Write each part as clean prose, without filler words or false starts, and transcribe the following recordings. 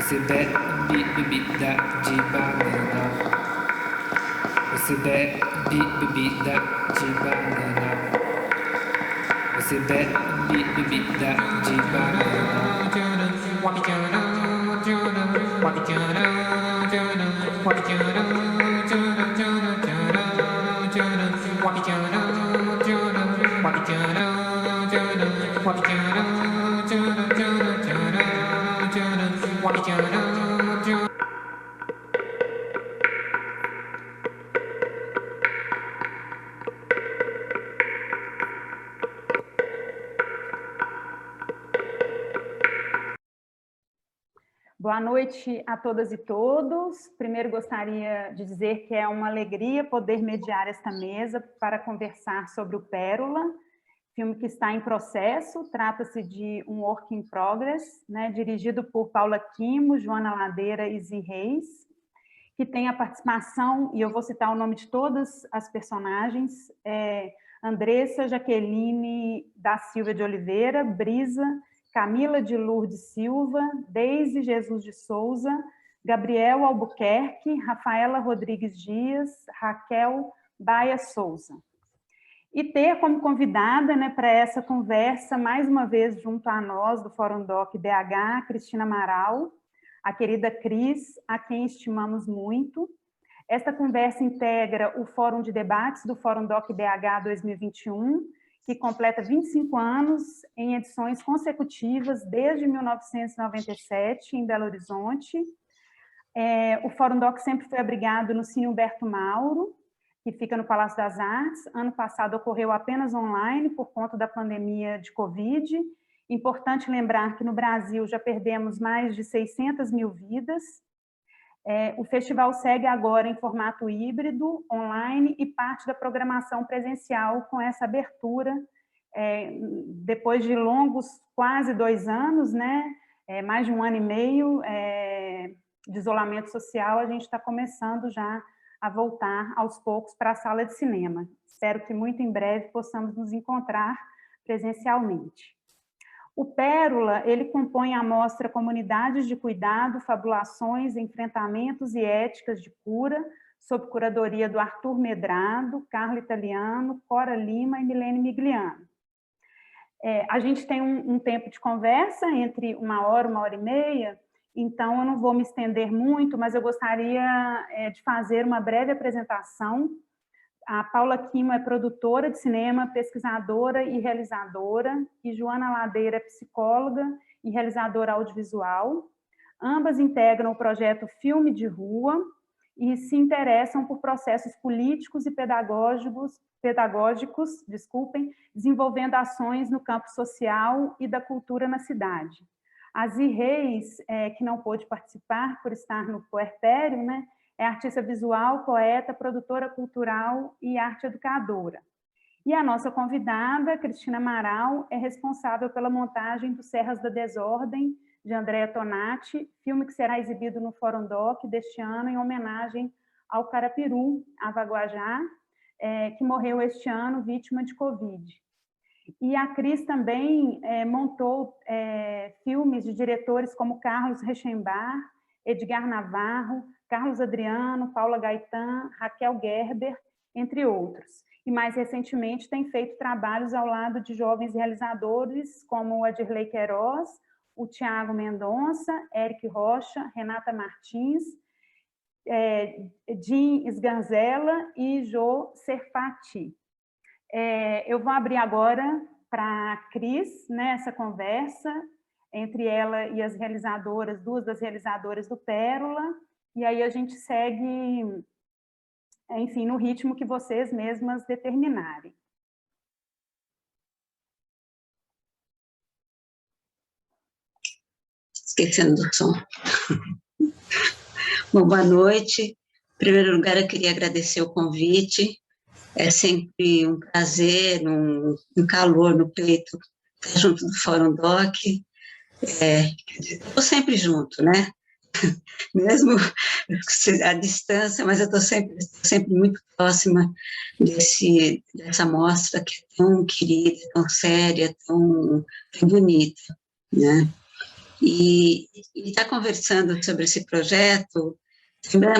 Você bebe bebida de banana. Você bebe bebida de banana. Você bebe bebida de banana. Boa noite a todas e todos. Primeiro gostaria de dizer que é uma alegria poder mediar esta mesa para conversar sobre o Pérola, filme que está em processo. Trata-se de um work in progress, né, dirigido por Paula Quimo, Joana Ladeira e Zi Reis, que tem a participação, e eu vou citar o nome de todas as personagens, Andressa Jaqueline da Silva de Oliveira, Brisa, Camila de Lourdes Silva, Deise Jesus de Souza, Gabriel Albuquerque, Rafaela Rodrigues Dias, Raquel Baia Souza. E ter como convidada, né, para essa conversa, mais uma vez junto a nós, do Fórum Doc BH, Cristina Amaral, a querida Cris, a quem estimamos muito. Esta conversa integra o Fórum de Debates do Fórum Doc BH 2021, que completa 25 anos em edições consecutivas desde 1997, em Belo Horizonte. O Fórum Doc sempre foi abrigado no Cine Humberto Mauro, que fica no Palácio das Artes. Ano passado ocorreu apenas online por conta da pandemia de Covid. Importante lembrar que no Brasil já perdemos mais de 600 mil vidas. O festival segue agora em formato híbrido, online, e parte da programação presencial com essa abertura, depois de longos quase 2 anos, né? Mais de 1 ano e meio de isolamento social, a gente está começando já a voltar aos poucos para a sala de cinema. Espero que muito em breve possamos nos encontrar presencialmente. O Pérola, ele compõe a mostra Comunidades de Cuidado, Fabulações, Enfrentamentos e Éticas de Cura, sob curadoria do Arthur Medrado, Carlo Italiano, Cora Lima e Milene Migliano. A gente tem um tempo de conversa, entre 1 hora e meia, então eu não vou me estender muito, mas eu gostaria de fazer uma breve apresentação. A Paula Quimo é produtora de cinema, pesquisadora e realizadora, e Joana Ladeira é psicóloga e realizadora audiovisual. Ambas integram o projeto Filme de Rua e se interessam por processos políticos e pedagógicos, desenvolvendo ações no campo social e da cultura na cidade. A Zi Reis, que não pôde participar por estar no puerpério, né, é artista visual, poeta, produtora cultural e arte educadora. E a nossa convidada, Cristina Amaral, é responsável pela montagem do Serras da Desordem, de Andréa Tonati, filme que será exibido no Fórum Doc deste ano em homenagem ao Carapiru, Avaguajá, que morreu este ano vítima de Covid. E a Cris também montou filmes de diretores como Carlos Reichenbach, Edgar Navarro, Carlos Adriano, Paula Gaetan, Raquel Gerber, entre outros. E mais recentemente tem feito trabalhos ao lado de jovens realizadores como o Adirley Queiroz, o Tiago Mendonça, Eric Rocha, Renata Martins, Jim Sganzella e Jô Serfati. Eu vou abrir agora para a Cris, né, essa conversa entre ela e as realizadoras, 2 das realizadoras do Pérola, e aí a gente segue, enfim, no ritmo que vocês mesmas determinarem. Esquecendo do som. Bom, boa noite. Em primeiro lugar, eu queria agradecer o convite. É sempre um prazer, um calor no peito estar junto do Fórum Doc. Estou sempre junto, né? Mesmo à distância, mas eu estou sempre muito próxima dessa mostra que é tão querida, tão séria, tão bonita, né? E estar conversando sobre esse projeto também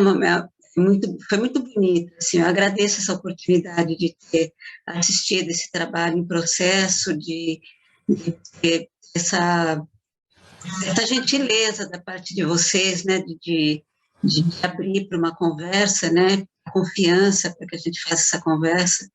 foi muito bonito. Assim, eu agradeço essa oportunidade de ter assistido esse trabalho em processo, de ter essa gentileza da parte de vocês, né, de abrir para uma conversa, né, confiança para que a gente faça essa conversa.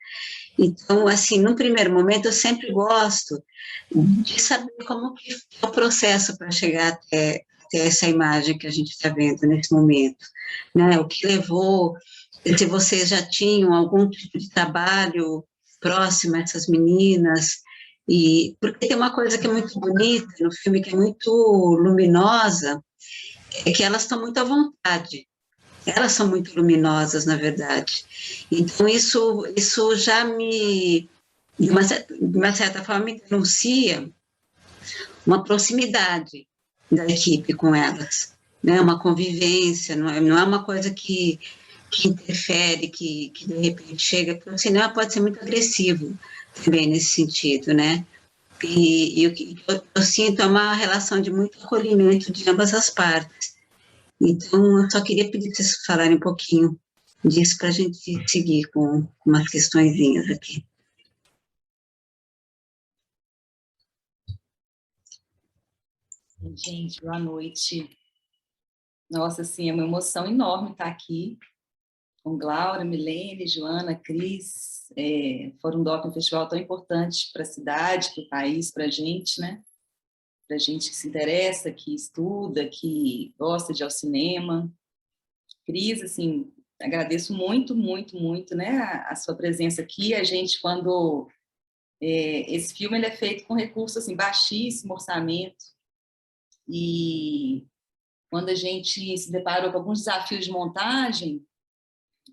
Então, assim, no primeiro momento, eu sempre gosto de saber como que é o processo para chegar até essa imagem que a gente está vendo nesse momento, né? O que levou, se vocês já tinham algum tipo de trabalho próximo a essas meninas, e porque tem uma coisa que é muito bonita no filme, que é muito luminosa, é que elas estão muito à vontade. Elas são muito luminosas, na verdade. Então, isso já de uma certa forma, me denuncia uma proximidade da equipe com elas, né? Uma convivência, não é uma coisa que interfere, que de repente chega, porque o cinema pode ser muito agressivo também nesse sentido, né? E o que eu sinto é uma relação de muito acolhimento de ambas as partes. Então, eu só queria pedir para vocês falarem um pouquinho disso para a gente seguir com umas questõezinhas aqui. Gente, boa noite. Nossa, assim, é uma emoção enorme estar aqui com Glaura, Milene, Joana, Cris. Fórum Doc, um festival tão importante para a cidade, para o país, para a gente, né? Para a gente que se interessa, que estuda, que gosta de ir ao cinema. Cris, assim, agradeço muito, muito, muito, né, a sua presença aqui. A gente, quando... esse filme ele é feito com recurso, assim, baixíssimo orçamento. E quando a gente se deparou com alguns desafios de montagem,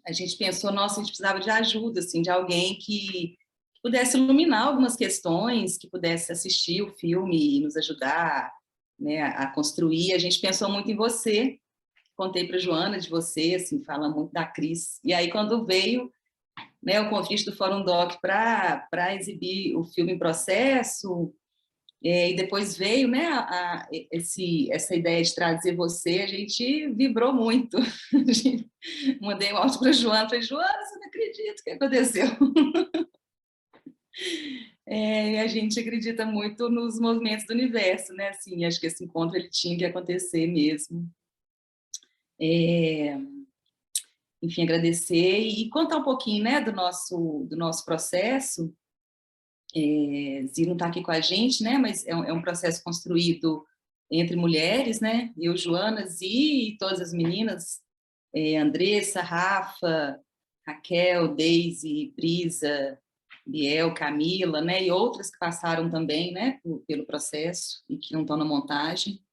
a gente pensou, nossa, a gente precisava de ajuda, assim, de alguém que pudesse iluminar algumas questões, que pudesse assistir o filme e nos ajudar, né, a construir. A gente pensou muito em você, contei para a Joana de você, assim, fala muito da Cris. E aí, quando veio, né, o convite do Fórum Doc para exibir o filme em processo, e depois veio, né, essa ideia de trazer você, a gente vibrou muito. Mandei um áudio para a Joana, falei, Joana, você não acredita o que aconteceu. A gente acredita muito nos movimentos do universo, né? Assim, acho que esse encontro ele tinha que acontecer mesmo. Enfim, agradecer e contar um pouquinho, né, do nosso processo. Zi não está aqui com a gente, né, mas é um processo construído entre mulheres, né, eu, Joana, Zi e todas as meninas, Andressa, Rafa, Raquel, Deise, Brisa, Biel, Camila, né, e outras que passaram também, né, pelo processo e que não estão na montagem.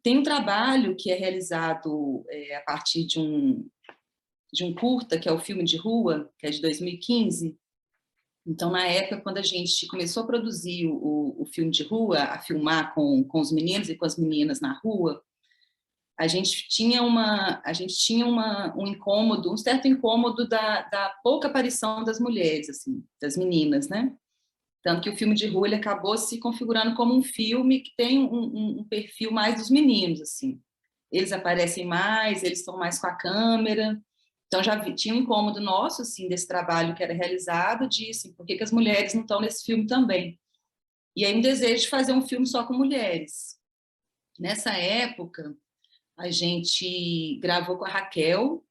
Tem um trabalho que é realizado a partir de um curta, que é o Filme de Rua, que é de 2015. Então, na época, quando a gente começou a produzir o filme de rua, a filmar com os meninos e com as meninas na rua, a gente tinha um incômodo, um certo incômodo da pouca aparição das mulheres, assim, das meninas, né? Tanto que o filme de rua ele acabou se configurando como um filme que tem um perfil mais dos meninos, assim. Eles aparecem mais, eles estão mais com a câmera. Então, tinha um incômodo nosso, assim, desse trabalho que era realizado, de, assim, por que as mulheres não estão nesse filme também? E aí um desejo de fazer um filme só com mulheres. Nessa época, a gente gravou com a Raquel,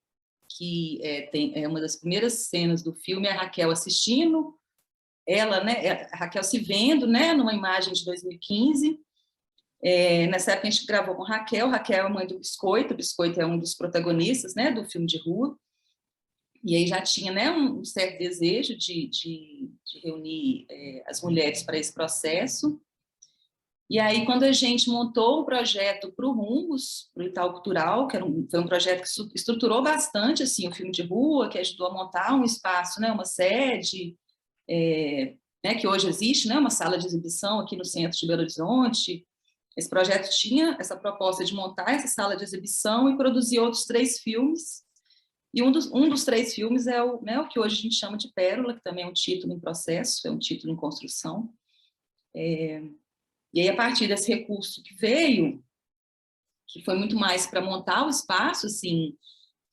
que é uma das primeiras cenas do filme, é a Raquel assistindo, ela, né, a Raquel se vendo, né, numa imagem de 2015. Nessa época a gente gravou com Raquel é mãe do Biscoito, o Biscoito é um dos protagonistas, né, do filme de rua, e aí já tinha, né, um certo desejo de reunir as mulheres para esse processo. E aí, quando a gente montou o projeto para o Rumos, para o Itaú Cultural, que foi um projeto que estruturou bastante assim, o filme de rua, que ajudou a montar um espaço, né, uma sede, né, que hoje existe, né, uma sala de exibição aqui no centro de Belo Horizonte. Esse projeto tinha essa proposta de montar essa sala de exibição e produzir outros 3 filmes. E um dos 3 filmes é o que hoje a gente chama de Pérola, que também é um título em processo, é um título em construção. E aí, a partir desse recurso que veio, que foi muito mais para montar o espaço, assim,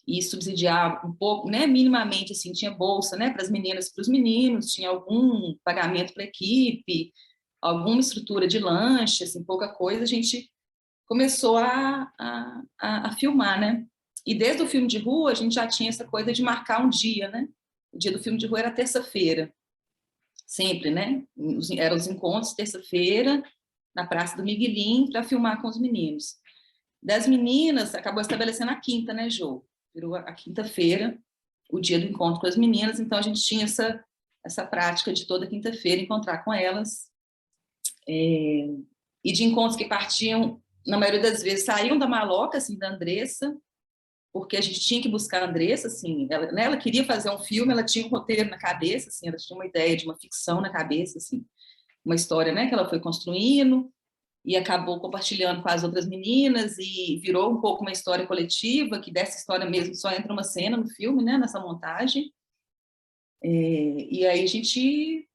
e subsidiar um pouco, né, minimamente, assim, tinha bolsa, né, para as meninas e para os meninos, tinha algum pagamento para a equipe, alguma estrutura de lanche, assim, pouca coisa, a gente começou a filmar, né? E desde o filme de rua, a gente já tinha essa coisa de marcar um dia, né? O dia do filme de rua era terça-feira, sempre, né? Eram os encontros, terça-feira, na Praça do Miguelim, para filmar com os meninos. Das meninas, acabou estabelecendo a quinta, né, Jô? Virou a quinta-feira, o dia do encontro com as meninas, então a gente tinha essa prática de toda quinta-feira encontrar com elas, e de encontros que partiam, na maioria das vezes, saíam da maloca, assim, da Andressa, porque a gente tinha que buscar a Andressa, assim, ela, né, ela queria fazer um filme, ela tinha um roteiro na cabeça, assim, ela tinha uma ideia de uma ficção na cabeça, assim, uma história, né, que ela foi construindo, e acabou compartilhando com as outras meninas, e virou um pouco uma história coletiva, que dessa história mesmo só entra uma cena no filme, né, nessa montagem. E aí a gente,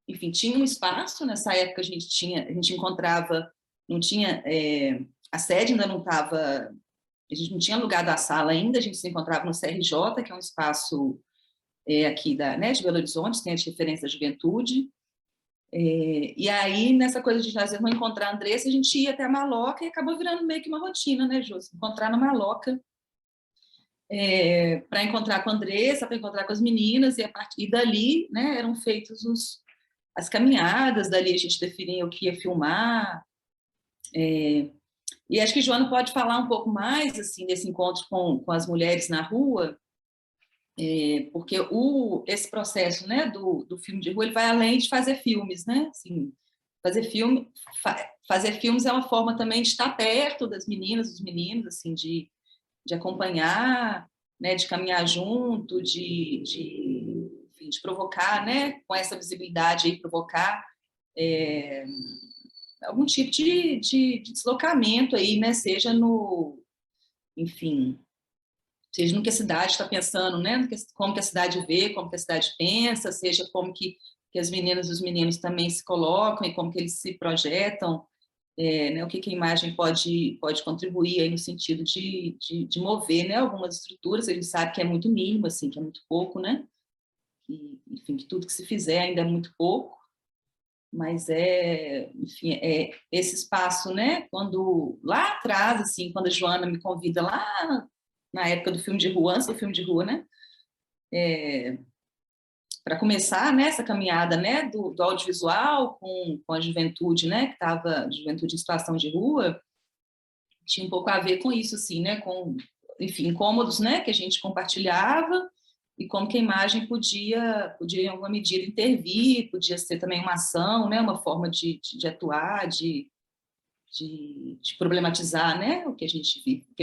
enfim, tinha um espaço, nessa época a gente encontrava, não tinha, a sede ainda não estava, a gente não tinha alugado a sala ainda, a gente se encontrava no CRJ, que é um espaço aqui né, de Belo Horizonte, tem as referências da juventude. E aí, nessa coisa de às vezes não encontrar a Andressa, a gente ia até a maloca e acabou virando meio que uma rotina, né, Jô? Encontrar na maloca para encontrar com a Andressa, para encontrar com as meninas, e a partir dali, né, eram feitas as caminhadas, dali a gente definia o que ia filmar. E acho que Joana pode falar um pouco mais assim desse encontro com as mulheres na rua, porque esse processo, né, do filme de rua, ele vai além de fazer filmes, né? Assim, fazer filmes é uma forma também de estar perto das meninas, dos meninos, assim, de acompanhar, né, de caminhar junto, enfim, de provocar, né, com essa visibilidade aí, provocar algum tipo de deslocamento aí, né, seja enfim, seja no que a cidade está pensando, né, como que a cidade vê, como que a cidade pensa, seja como que as meninas e os meninos também se colocam e como que eles se projetam, né, o que a imagem pode contribuir aí no sentido de mover, né, algumas estruturas. A gente sabe que é muito mínimo, assim, que é muito pouco, né, enfim, que tudo que se fizer ainda é muito pouco, mas enfim, esse espaço, né, quando lá atrás, assim, quando a Joana me convida lá na época do filme de rua, antes do filme de rua, né, para começar, né, essa caminhada, né, do audiovisual com a juventude, né, que estava, juventude em situação de rua, tinha um pouco a ver com isso, assim, né, com, enfim, incômodos, né, que a gente compartilhava, e como que a imagem podia em alguma medida intervir, podia ser também uma ação, né, uma forma de atuar, de problematizar, né, o que a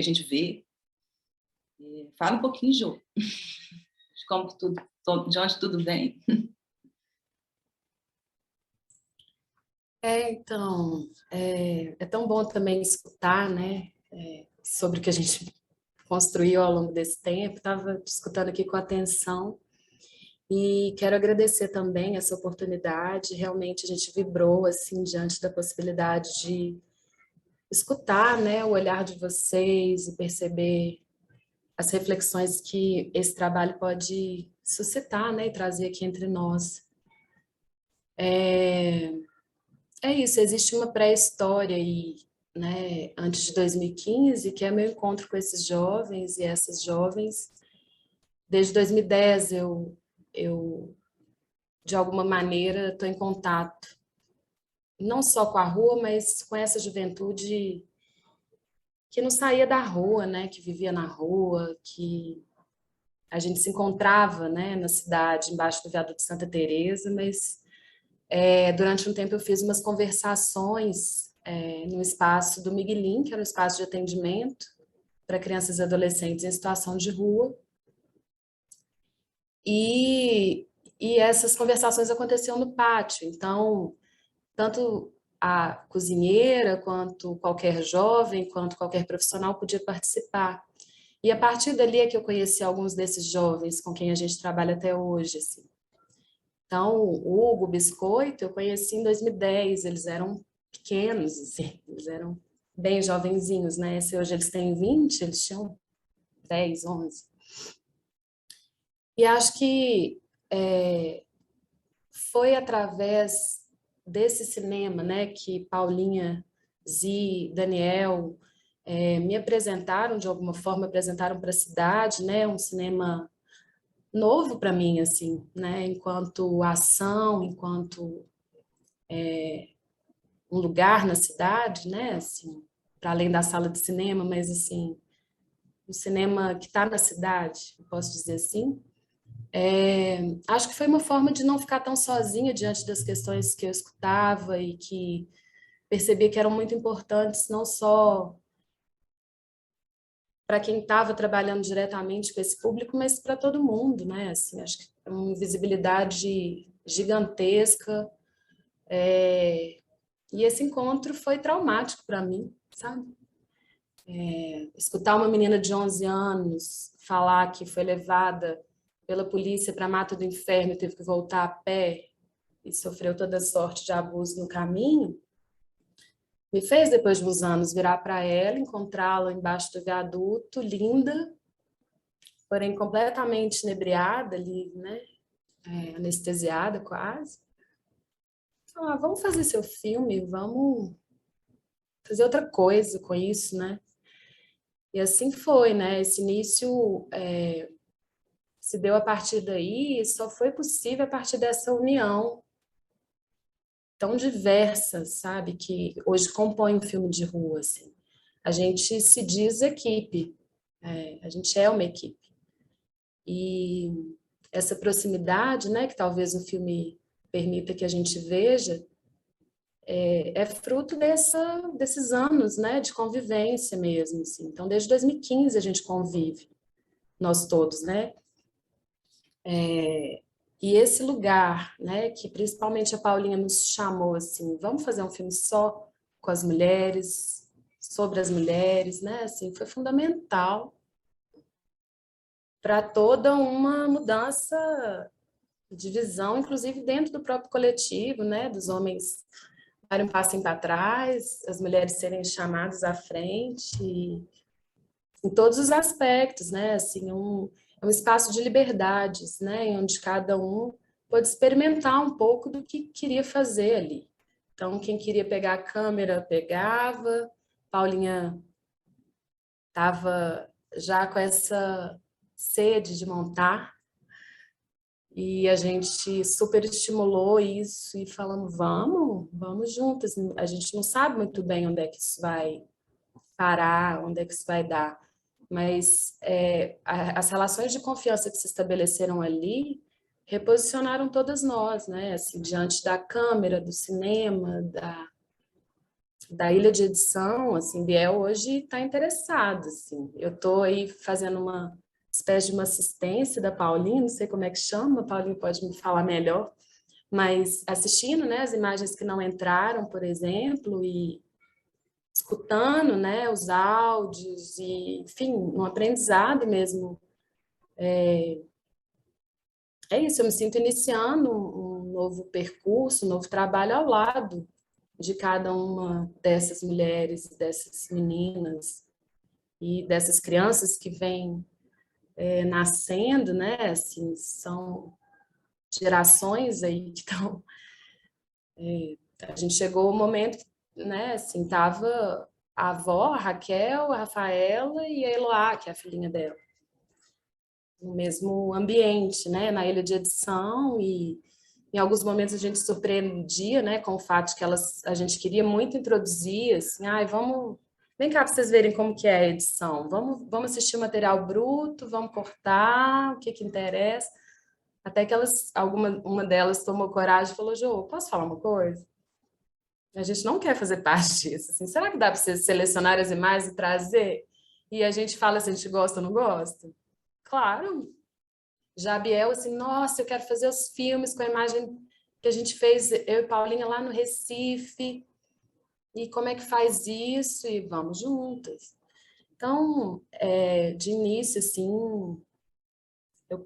gente vê. Fala um pouquinho, Jô, de como que de onde tudo vem. Então, é tão bom também escutar, né, sobre o que a gente construiu ao longo desse tempo. Estava escutando aqui com atenção e quero agradecer também essa oportunidade. Realmente a gente vibrou assim diante da possibilidade de escutar, né, o olhar de vocês e perceber as reflexões que esse trabalho pode suscitar, né, e trazer aqui entre nós. É isso, existe uma pré-história aí, né, antes de 2015, que é meu encontro com esses jovens e essas jovens. Desde 2010 eu de alguma maneira estou em contato, não só com a rua, mas com essa juventude que não saía da rua, né, que vivia na rua, que a gente se encontrava, né, na cidade, embaixo do viaduto de Santa Teresa, mas durante um tempo eu fiz umas conversações no espaço do Miguelim, que era um espaço de atendimento para crianças e adolescentes em situação de rua. E essas conversações aconteciam no pátio, então, tanto a cozinheira, quanto qualquer jovem, quanto qualquer profissional podia participar. E a partir dali é que eu conheci alguns desses jovens com quem a gente trabalha até hoje, assim. Então, o Hugo, o Biscoito, eu conheci em 2010, eles eram pequenos, assim, eles eram bem jovenzinhos, né? Se hoje eles têm 20, eles tinham 10, 11. E acho que foi através desse cinema, né, que Paulinha, Zi, Daniel me apresentaram, de alguma forma, apresentaram para a cidade, né, um cinema novo para mim, assim, né, enquanto ação, enquanto um lugar na cidade, né, assim, para além da sala de cinema, mas assim, um cinema que está na cidade, posso dizer assim. Acho que foi uma forma de não ficar tão sozinha diante das questões que eu escutava e que percebia que eram muito importantes, não só para quem estava trabalhando diretamente com esse público, mas para todo mundo, né? Assim, acho que é uma visibilidade gigantesca. E esse encontro foi traumático para mim, sabe? Escutar uma menina de 11 anos falar que foi levada pela polícia para a Mata do Inferno e teve que voltar a pé e sofreu toda sorte de abuso no caminho, me fez, depois de uns anos, virar para ela, encontrá-la embaixo do viaduto, linda, porém completamente inebriada ali, né? Anestesiada quase. Falar, vamos fazer seu filme, vamos fazer outra coisa com isso, né? E assim foi, né? Esse início se deu a partir daí e só foi possível a partir dessa união tão diversa, sabe? Que hoje compõe um filme de rua, assim. A gente se diz equipe, a gente é uma equipe. E essa proximidade, né, que talvez o filme permita que a gente veja, é fruto desses anos, né, de convivência mesmo, assim. Então, desde 2015 a gente convive, nós todos, né? E esse lugar, né, que principalmente a Paulinha nos chamou, assim, vamos fazer um filme só com as mulheres, sobre as mulheres, né, assim, foi fundamental para toda uma mudança de visão, inclusive dentro do próprio coletivo, né, dos homens darem um passinho para trás, as mulheres serem chamadas à frente, em todos os aspectos, né, assim, é um espaço de liberdades, né, onde cada um pode experimentar um pouco do que queria fazer ali. Então, quem queria pegar a câmera, pegava. Paulinha estava já com essa sede de montar, e a gente super estimulou isso e falando, vamos juntas. A gente não sabe muito bem onde é que isso vai parar, onde é que isso vai dar. Mas as relações de confiança que se estabeleceram ali reposicionaram todas nós, né? Assim, diante da câmera, do cinema, da ilha de edição, assim, Biel hoje está interessado, assim. Eu estou aí fazendo uma espécie de uma assistência da Paulinha, não sei como é que chama, a Paulinha pode me falar melhor, mas assistindo, né, as imagens que não entraram, por exemplo, e escutando, né, os áudios e, enfim, um aprendizado mesmo. É isso, eu me sinto iniciando um novo percurso, um novo trabalho ao lado de cada uma dessas mulheres, dessas meninas e dessas crianças que vêm nascendo, né, assim, são gerações aí que estão... a gente chegou o momento, né, assim, tava a avó, a Raquel, a Rafaela e a Eloá, que é a filhinha dela, no mesmo ambiente, né, na ilha de edição, e em alguns momentos a gente surpreendia, né, com o fato de que a gente queria muito introduzir, assim, vem cá para vocês verem como que é a edição, vamos assistir o material bruto, vamos cortar, o que interessa, até que uma delas tomou coragem e falou, Jô, posso falar uma coisa? A gente não quer fazer parte disso, assim, será que dá para vocês selecionar as imagens e trazer? E a gente fala se a gente gosta ou não gosta? Claro. Já a Biel, assim, nossa, eu quero fazer os filmes com a imagem que a gente fez, eu e Paulinha, lá no Recife, e como é que faz isso? E vamos juntas. Então, de início, assim,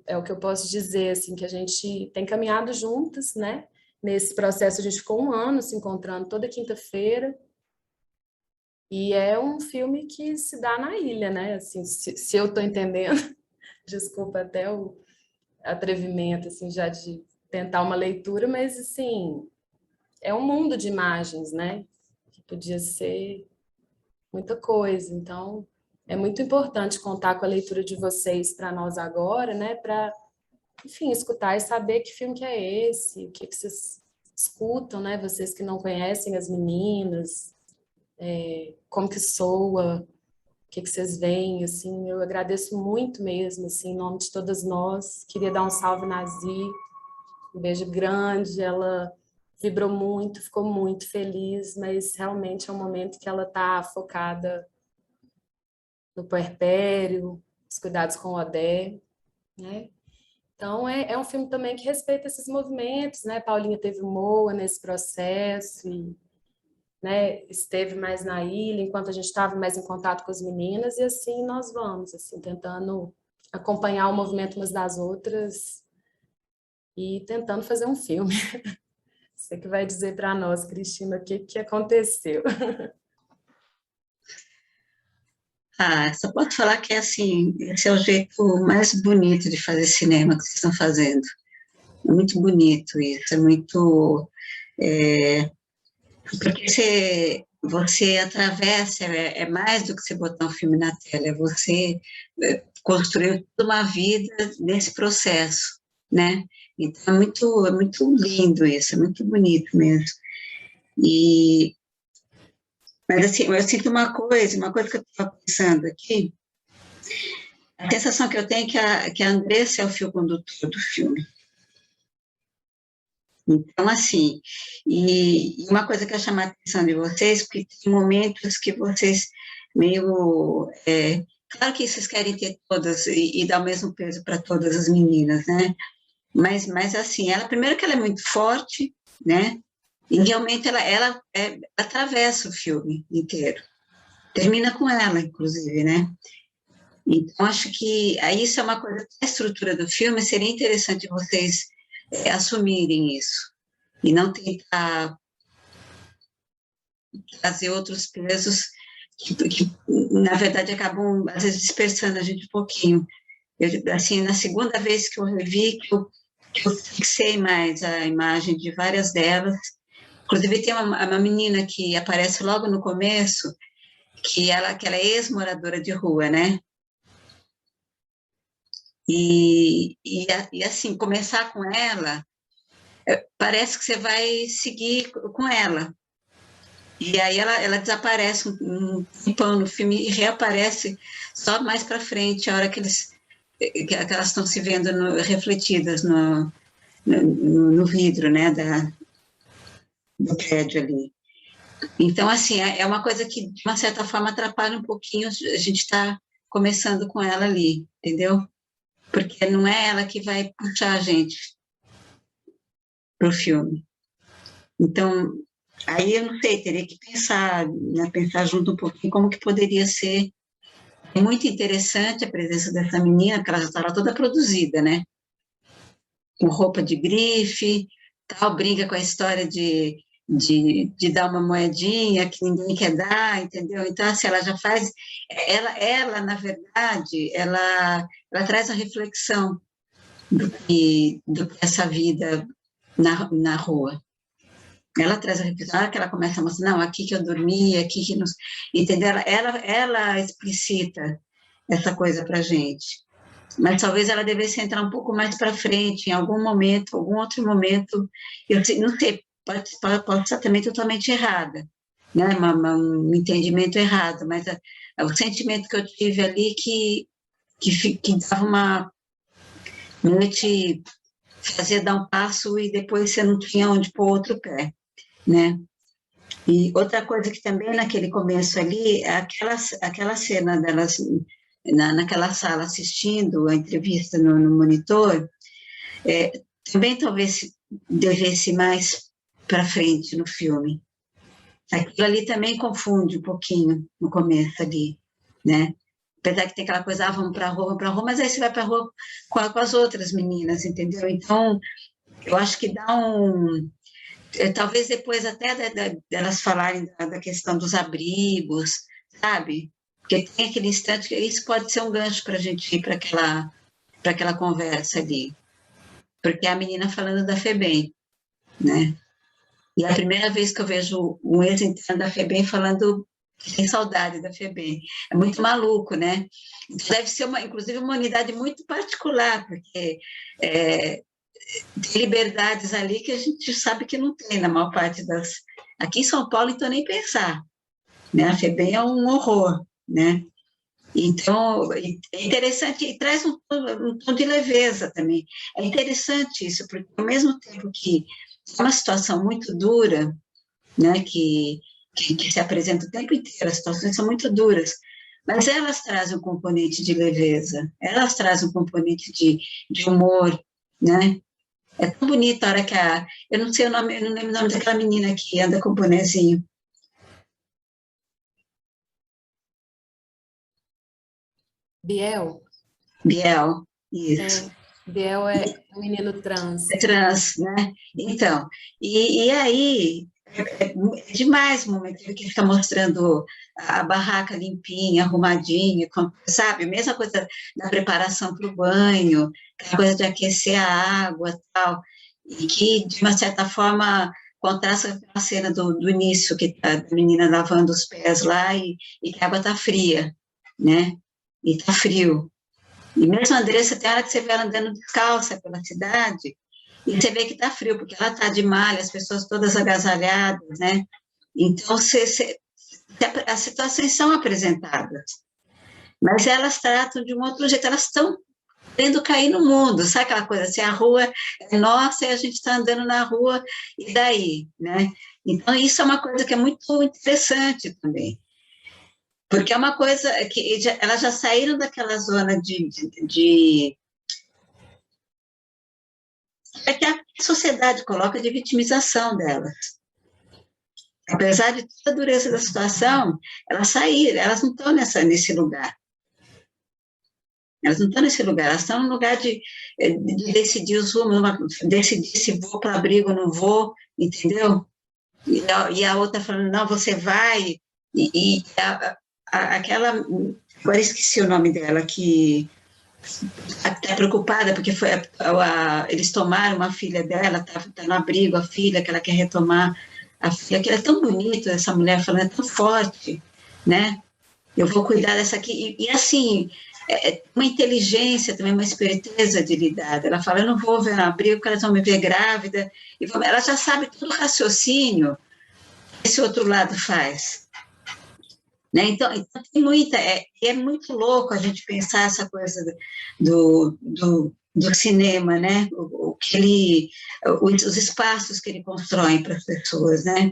é o que eu posso dizer, assim, que a gente tem caminhado juntas, né? Nesse processo, a gente ficou 1 ano se encontrando toda quinta-feira. E é um filme que se dá na ilha, né? Assim, se eu estou entendendo, desculpa até o atrevimento, assim, já de tentar uma leitura, mas, assim, é um mundo de imagens, né? Que podia ser muita coisa. Então, é muito importante contar com a leitura de vocês para nós agora, né? Para, enfim, escutar e saber que filme que é esse, o que vocês escutam, né? Vocês que não conhecem as meninas, como que soa, o que vocês veem, assim, eu agradeço muito mesmo, assim, em nome de todas nós. Queria dar um salve na Zi, um beijo grande, ela vibrou muito, ficou muito feliz, mas realmente é um momento que ela está focada no puerpério, os cuidados com o Odé, né? Então, é um filme também que respeita esses movimentos, né? Paulinha teve o Moa nesse processo, e, né, esteve mais na ilha, enquanto a gente estava mais em contato com as meninas, e assim nós vamos, assim, tentando acompanhar o movimento umas das outras e tentando fazer um filme. Você que vai dizer para nós, Cristina, o que aconteceu. Só posso falar que, assim, esse é o jeito mais bonito de fazer cinema que vocês estão fazendo. É muito bonito isso, é muito... porque você atravessa, é mais do que você botar um filme na tela, é você construir toda uma vida nesse processo, né? Então, é muito lindo isso, é muito bonito mesmo. Mas, assim, eu sinto uma coisa que eu estava pensando aqui, a sensação que eu tenho é que a Andressa é o fio condutor do filme. Então, assim, e uma coisa que eu chamo a atenção de vocês, porque tem momentos que vocês meio... claro que vocês querem ter todas e dar o mesmo peso para todas as meninas, né? Mas assim, primeiro que ela é muito forte, né? E realmente ela atravessa o filme inteiro. Termina com ela, inclusive, né? Então, acho que isso é uma coisa, a estrutura do filme, seria interessante vocês assumirem isso, e não tentar trazer outros pesos que, na verdade, acabam, às vezes, dispersando a gente um pouquinho. Assim, na segunda vez que eu revi, que eu fixei mais a imagem de várias delas, inclusive tem uma menina que aparece logo no começo, que ela é ex-moradora de rua, né? E assim, começar com ela, parece que você vai seguir com ela. E aí ela desaparece um pão no filme e reaparece só mais para frente, a hora que elas estão se vendo refletidas no vidro, né, do prédio ali. Então, assim, é uma coisa que, de uma certa forma, atrapalha um pouquinho a gente estar começando com ela ali, entendeu? Porque não é ela que vai puxar a gente para o filme. Então, aí eu não sei, teria que pensar, né, pensar junto um pouquinho como que poderia ser. É muito interessante a presença dessa menina, que ela já estava toda produzida, né? Com roupa de grife, tal, brinca com a história de dar uma moedinha que ninguém quer dar, entendeu? Então, assim, ela já faz... Ela na verdade, ela traz a reflexão do que essa vida na rua. Ela traz a reflexão, que ela começa a mostrar, não, aqui que eu dormi, aqui que... Entendeu? Ela explicita essa coisa para a gente. Mas talvez ela devesse entrar um pouco mais para frente, em algum momento, algum outro momento. Eu não sei, pode estar também totalmente errada, né? Um entendimento errado, mas o sentimento que eu tive ali que dava uma te fazia dar um passo e depois você não tinha onde pôr outro pé, né? E outra coisa que também naquele começo ali, aquela cena delas naquela sala assistindo a entrevista no monitor, também talvez devesse mais para frente no filme. Aquilo ali também confunde um pouquinho no começo ali, né? Apesar que tem aquela coisa, vamos para a rua, mas aí você vai para a rua com as outras meninas, entendeu? Então, eu acho que talvez depois até delas falarem da questão dos abrigos, sabe? Porque tem aquele instante que isso pode ser um gancho para a gente ir para aquela conversa ali. Porque é a menina falando da FEBEM, né? E é a primeira vez que eu vejo um ex-interno da FEBEM falando que tem saudade da FEBEM. É muito maluco, né? Então, deve ser, inclusive, uma unidade muito particular, porque tem liberdades ali que a gente sabe que não tem na maior parte das... Aqui em São Paulo, então, nem pensar, né? A FEBEM é um horror, né? Então, é interessante, e traz um tom de leveza também. É interessante isso, porque ao mesmo tempo que é uma situação muito dura, né, que se apresenta o tempo inteiro, as situações são muito duras, mas elas trazem um componente de leveza, elas trazem um componente de humor, né? É tão bonita a hora que eu não sei o nome, eu não lembro o nome daquela menina que anda com o bonezinho. Biel? Biel, isso. Biel é um menino trans. É trans, né? Então, e aí, é demais o momento que ele fica mostrando a barraca limpinha, arrumadinha, sabe? Mesma coisa da preparação para o banho, aquela coisa de aquecer a água tal, e que, de uma certa forma, contrasta com a cena do início, que a menina lavando os pés lá e que a água está fria, né? E está frio. E mesmo a Andressa, tem hora que você vê ela andando descalça pela cidade, e você vê que está frio, porque ela está de malha, as pessoas todas agasalhadas, né? Então, as situações são apresentadas, mas elas tratam de um outro jeito, elas estão querendo cair no mundo, sabe aquela coisa assim, a rua é nossa e a gente está andando na rua, e daí, né? Então, isso é uma coisa que é muito interessante também. Porque é uma coisa que elas já saíram daquela zona é que a sociedade coloca de vitimização delas. Apesar de toda a dureza da situação, elas saíram, elas não estão nesse lugar. Elas não estão nesse lugar, elas estão no lugar de decidir os rumos, decidir se vou para abrigo ou não vou, entendeu? E a outra falando, não, você vai, aquela, agora esqueci o nome dela, que está preocupada porque eles tomaram uma filha dela, está no abrigo, a filha, que ela quer retomar a filha, que ela é tão bonita, essa mulher falando, é tão forte, né? Eu vou cuidar dessa aqui, e assim, uma inteligência também, uma esperteza de lidar. Ela fala, eu não vou ver no abrigo, porque elas vão me ver grávida, ela já sabe todo o raciocínio que esse outro lado faz. Né? Então, tem muita, é muito louco a gente pensar essa coisa do cinema, né? Os espaços que ele constrói para as pessoas, né?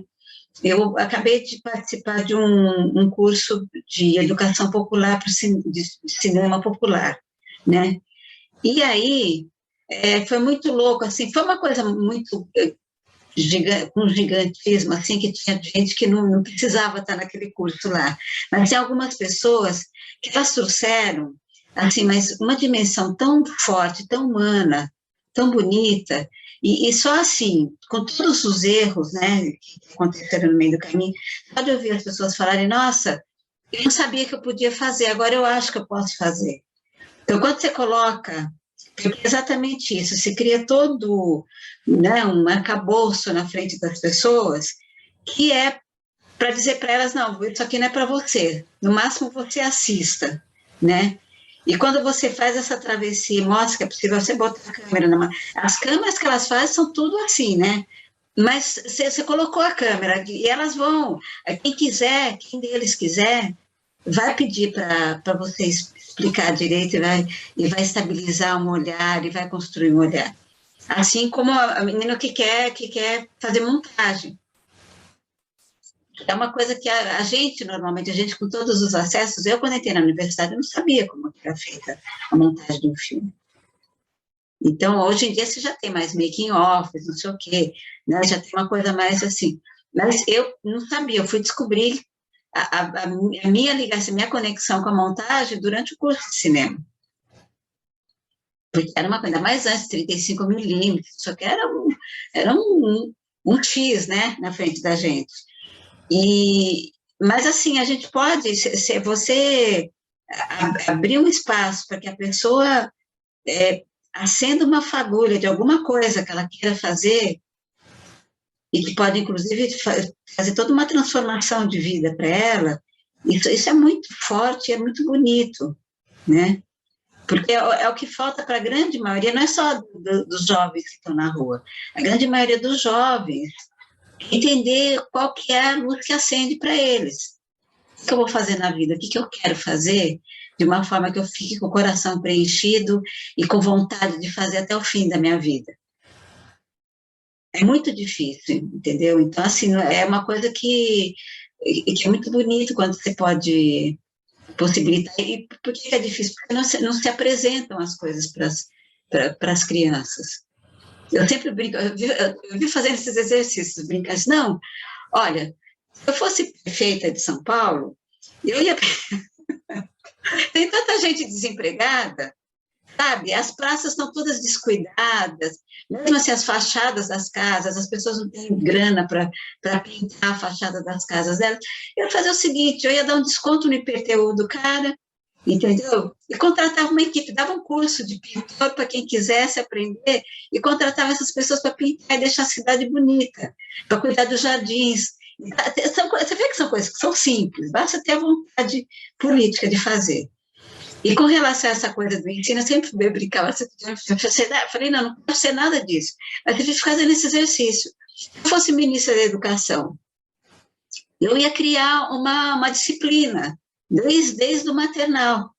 Eu acabei de participar de um curso de educação popular, de cinema popular, né? E aí, foi muito louco, assim, foi uma coisa muito com gigantismo, assim, que tinha gente que não precisava estar naquele curso lá. Mas tem algumas pessoas que elas trouxeram, assim, mas uma dimensão tão forte, tão humana, tão bonita, e só assim, com todos os erros, né, que aconteceram no meio do caminho, só de ouvir as pessoas falarem, nossa, eu não sabia que eu podia fazer, agora eu acho que eu posso fazer. Então, quando você coloca, porque é exatamente isso, se cria todo, né, um arcabouço na frente das pessoas, que é para dizer para elas, não, isso aqui não é para você, no máximo você assista, né? E quando você faz essa travessia e mostra que é possível você botar a câmera na mão, as câmeras que elas fazem são tudo assim, né? Mas você colocou a câmera e elas vão, quem quiser, quem deles quiser, vai pedir para você explicar direito e vai estabilizar um olhar e vai construir um olhar. Assim como a menina que quer fazer montagem. É uma coisa que a gente, normalmente, a gente com todos os acessos, eu quando entrei na universidade, eu não sabia como era feita a montagem de um filme. Então, hoje em dia, você já tem mais making-offs, não sei o quê, né? Já tem uma coisa mais assim. Mas eu não sabia, eu fui descobrir a minha ligação, a minha conexão com a montagem durante o curso de cinema. Porque era uma coisa mais antes, 35 milímetros, só que era um um X, né, na frente da gente. Mas, assim, a gente pode, se você abrir um espaço para que a pessoa acenda uma fagulha de alguma coisa que ela queira fazer, e que pode, inclusive, fazer toda uma transformação de vida para ela, isso é muito forte, é muito bonito, né? Porque é o que falta para a grande maioria, não é só dos jovens que estão na rua, a grande maioria dos jovens, entender qual que é a luz que acende para eles. O que eu vou fazer na vida? O que eu quero fazer de uma forma que eu fique com o coração preenchido e com vontade de fazer até o fim da minha vida? É muito difícil, entendeu? Então, assim, é uma coisa que é muito bonito quando você pode possibilitar. E por que é difícil? Porque não se apresentam as coisas para as crianças. Eu sempre brinco, eu vi fazendo esses exercícios, brincando assim, não, olha, se eu fosse prefeita de São Paulo, eu ia... Tem tanta gente desempregada, sabe? As praças estão todas descuidadas, mesmo assim as fachadas das casas, as pessoas não têm grana para pintar a fachada das casas delas. Eu ia fazer o seguinte, eu ia dar um desconto no IPTU do cara, entendeu? E contratava uma equipe, dava um curso de pintor para quem quisesse aprender, e contratava essas pessoas para pintar e deixar a cidade bonita, para cuidar dos jardins. Você vê que são coisas que são simples, basta ter a vontade política de fazer. E com relação a essa coisa do ensino, eu sempre brincava, eu falei, não quero ser nada disso, mas eu fiz fazendo esse exercício. Se eu fosse ministra da Educação, eu ia criar uma disciplina, desde o maternal,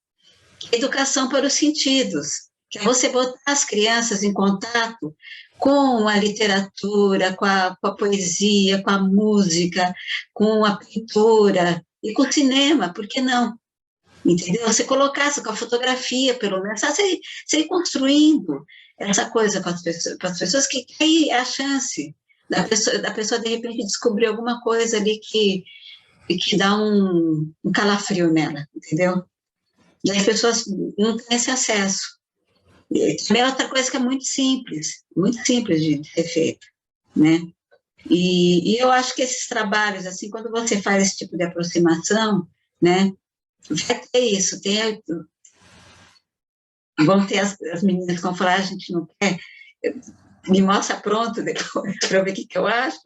que é educação para os sentidos, que é você botar as crianças em contato com a literatura, com a poesia, com a música, com a pintura e com o cinema, por que não? Entendeu? Você colocasse com a fotografia, pelo menos, você ir construindo essa coisa com as pessoas que aí é a chance da pessoa, de repente, descobrir alguma coisa ali que dá um calafrio nela, entendeu? E as pessoas não têm esse acesso. E também é outra coisa que é muito simples de ser feita, né? E eu acho que esses trabalhos, assim, quando você faz esse tipo de aproximação, né, vai ter isso, vão ter as meninas que vão falar, a gente não quer, me mostra pronto depois para eu ver o que eu acho,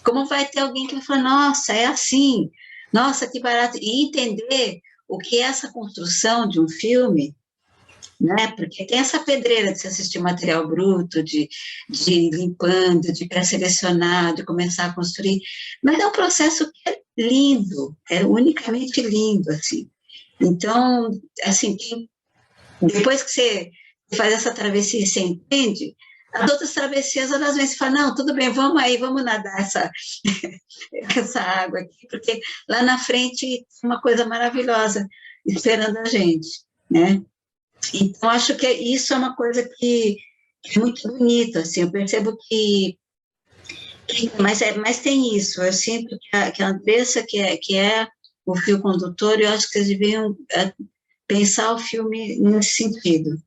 como vai ter alguém que vai falar, nossa, é assim, nossa, que barato, e entender o que é essa construção de um filme, né? Porque tem essa pedreira de se assistir material bruto, de ir limpando, de pré-selecionar, de começar a construir, mas é um processo que é lindo, é unicamente lindo, assim. Então, assim, depois que você faz essa travessia e você entende, as outras travessias, elas vêm e falam, não, tudo bem, vamos aí, vamos nadar essa água aqui, porque lá na frente tem uma coisa maravilhosa esperando a gente, né? Então, acho que isso é uma coisa que é muito bonita, assim, eu percebo mas tem isso, eu sinto que a Andressa, que é o fio condutor, eu acho que vocês deviam pensar o filme nesse sentido,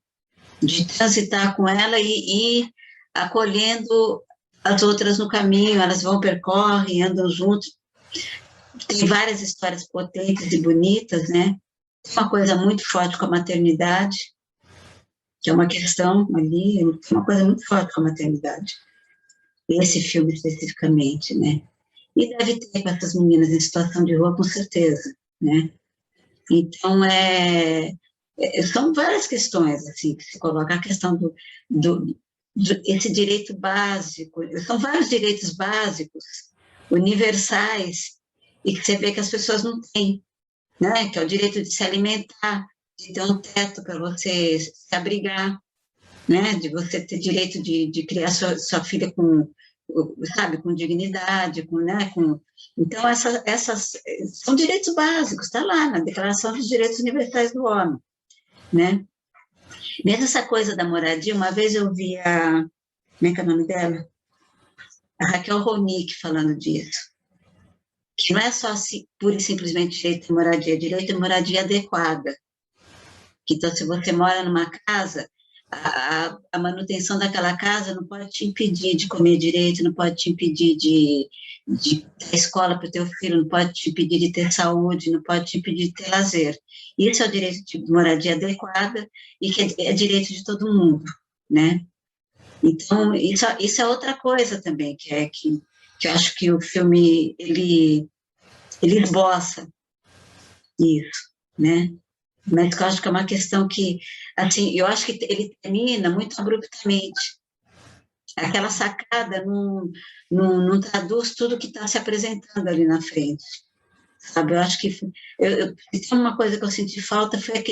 de transitar com ela e ir acolhendo as outras no caminho, elas percorrem, andam juntos, tem várias histórias potentes e bonitas, né? Uma coisa muito forte com a maternidade, que é uma questão ali, uma coisa muito forte com a maternidade, esse filme especificamente, né? E deve ter com essas meninas em situação de rua, com certeza, né? Então, são várias questões, assim, que se coloca, a questão esse direito básico, são vários direitos básicos, universais, e que você vê que as pessoas não têm, né? Que é o direito de se alimentar, de ter um teto para você se abrigar, né? De você ter direito de criar sua filha sabe, com dignidade, né? Então, essas são direitos básicos, está lá na Declaração dos Direitos Universais do Homem, né? Mesmo essa coisa da moradia, uma vez eu vi como é que é o nome dela? A Raquel Ronick falando disso, que não é só pura e simplesmente direito à moradia adequada. Então, se você mora numa casa, a manutenção daquela casa não pode te impedir de comer direito, não pode te impedir de ter escola para o teu filho, não pode te impedir de ter saúde, não pode te impedir de ter lazer. Isso é o direito de moradia adequada e que é direito de todo mundo, né? Então, isso é outra coisa também, que eu acho que o filme, ele esboça isso, né? Mas eu acho que é uma questão que, assim, eu acho que ele termina muito abruptamente. Aquela sacada não traduz tudo que está se apresentando ali na frente, sabe? Eu acho que se tem uma coisa que eu senti falta foi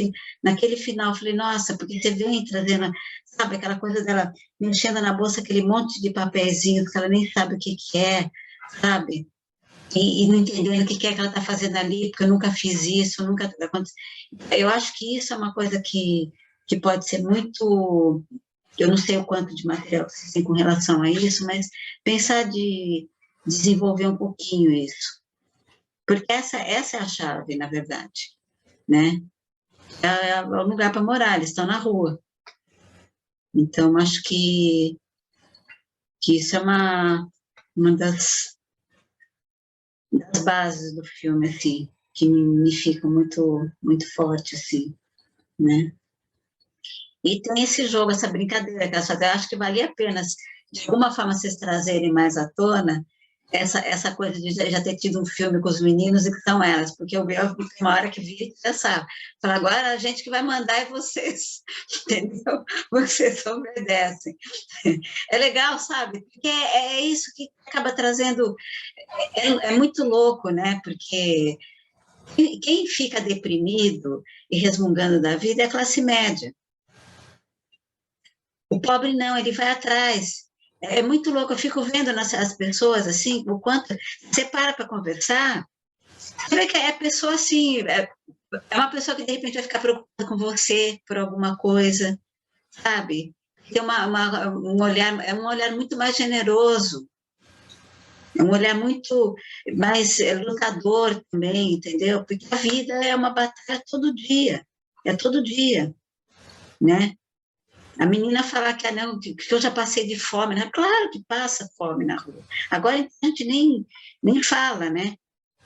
naquele final, eu falei, nossa, porque você vem trazendo, sabe, aquela coisa dela mexendo na bolsa, aquele monte de papeizinhos que ela nem sabe o que é, sabe? E não entendendo o que é que ela está fazendo ali, porque eu nunca fiz isso, nunca aconteceu. Eu acho que isso é uma coisa que pode ser muito... Eu não sei o quanto de material vocês têm com relação a isso, mas pensar de desenvolver um pouquinho isso. Porque essa é a chave, na verdade, né? É o lugar para morar, eles estão na rua. Então, acho que isso é uma das bases do filme, assim, que me fica muito, muito forte, assim, né? E tem esse jogo, essa brincadeira que elas fazem. Eu acho que valia a pena, de alguma forma, vocês trazerem mais à tona essa coisa de já ter tido um filme com os meninos e que são elas, porque eu vi uma hora que vi e já sabe. Fala, agora a gente que vai mandar é vocês, entendeu? Vocês obedecem. É legal, sabe? Porque é isso que acaba trazendo... É muito louco, né? Porque quem fica deprimido e resmungando da vida é a classe média. O pobre não, ele vai atrás. É muito louco, eu fico vendo as pessoas assim, o quanto você para conversar, você vê que é pessoa assim, é uma pessoa que de repente vai ficar preocupada com você por alguma coisa, sabe? Tem um olhar, é um olhar muito mais generoso, é um olhar muito mais lutador também, entendeu? Porque a vida é uma batalha todo dia, né? A menina falar que, não, que eu já passei de fome, né? Claro que passa fome na rua. Agora a gente nem fala, né?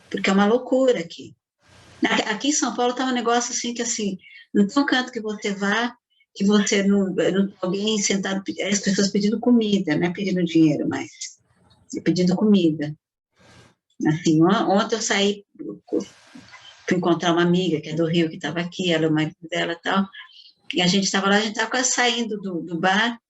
Porque é uma loucura aqui. Aqui em São Paulo está um negócio assim que, assim, não tem um canto que você vá, que você não alguém sentado, as pessoas pedindo comida, não é pedindo dinheiro, mas pedindo comida. Assim, ontem eu saí, fui encontrar uma amiga que é do Rio, que estava aqui, ela é o marido dela e tal, e a gente estava lá, a gente estava quase saindo do bar,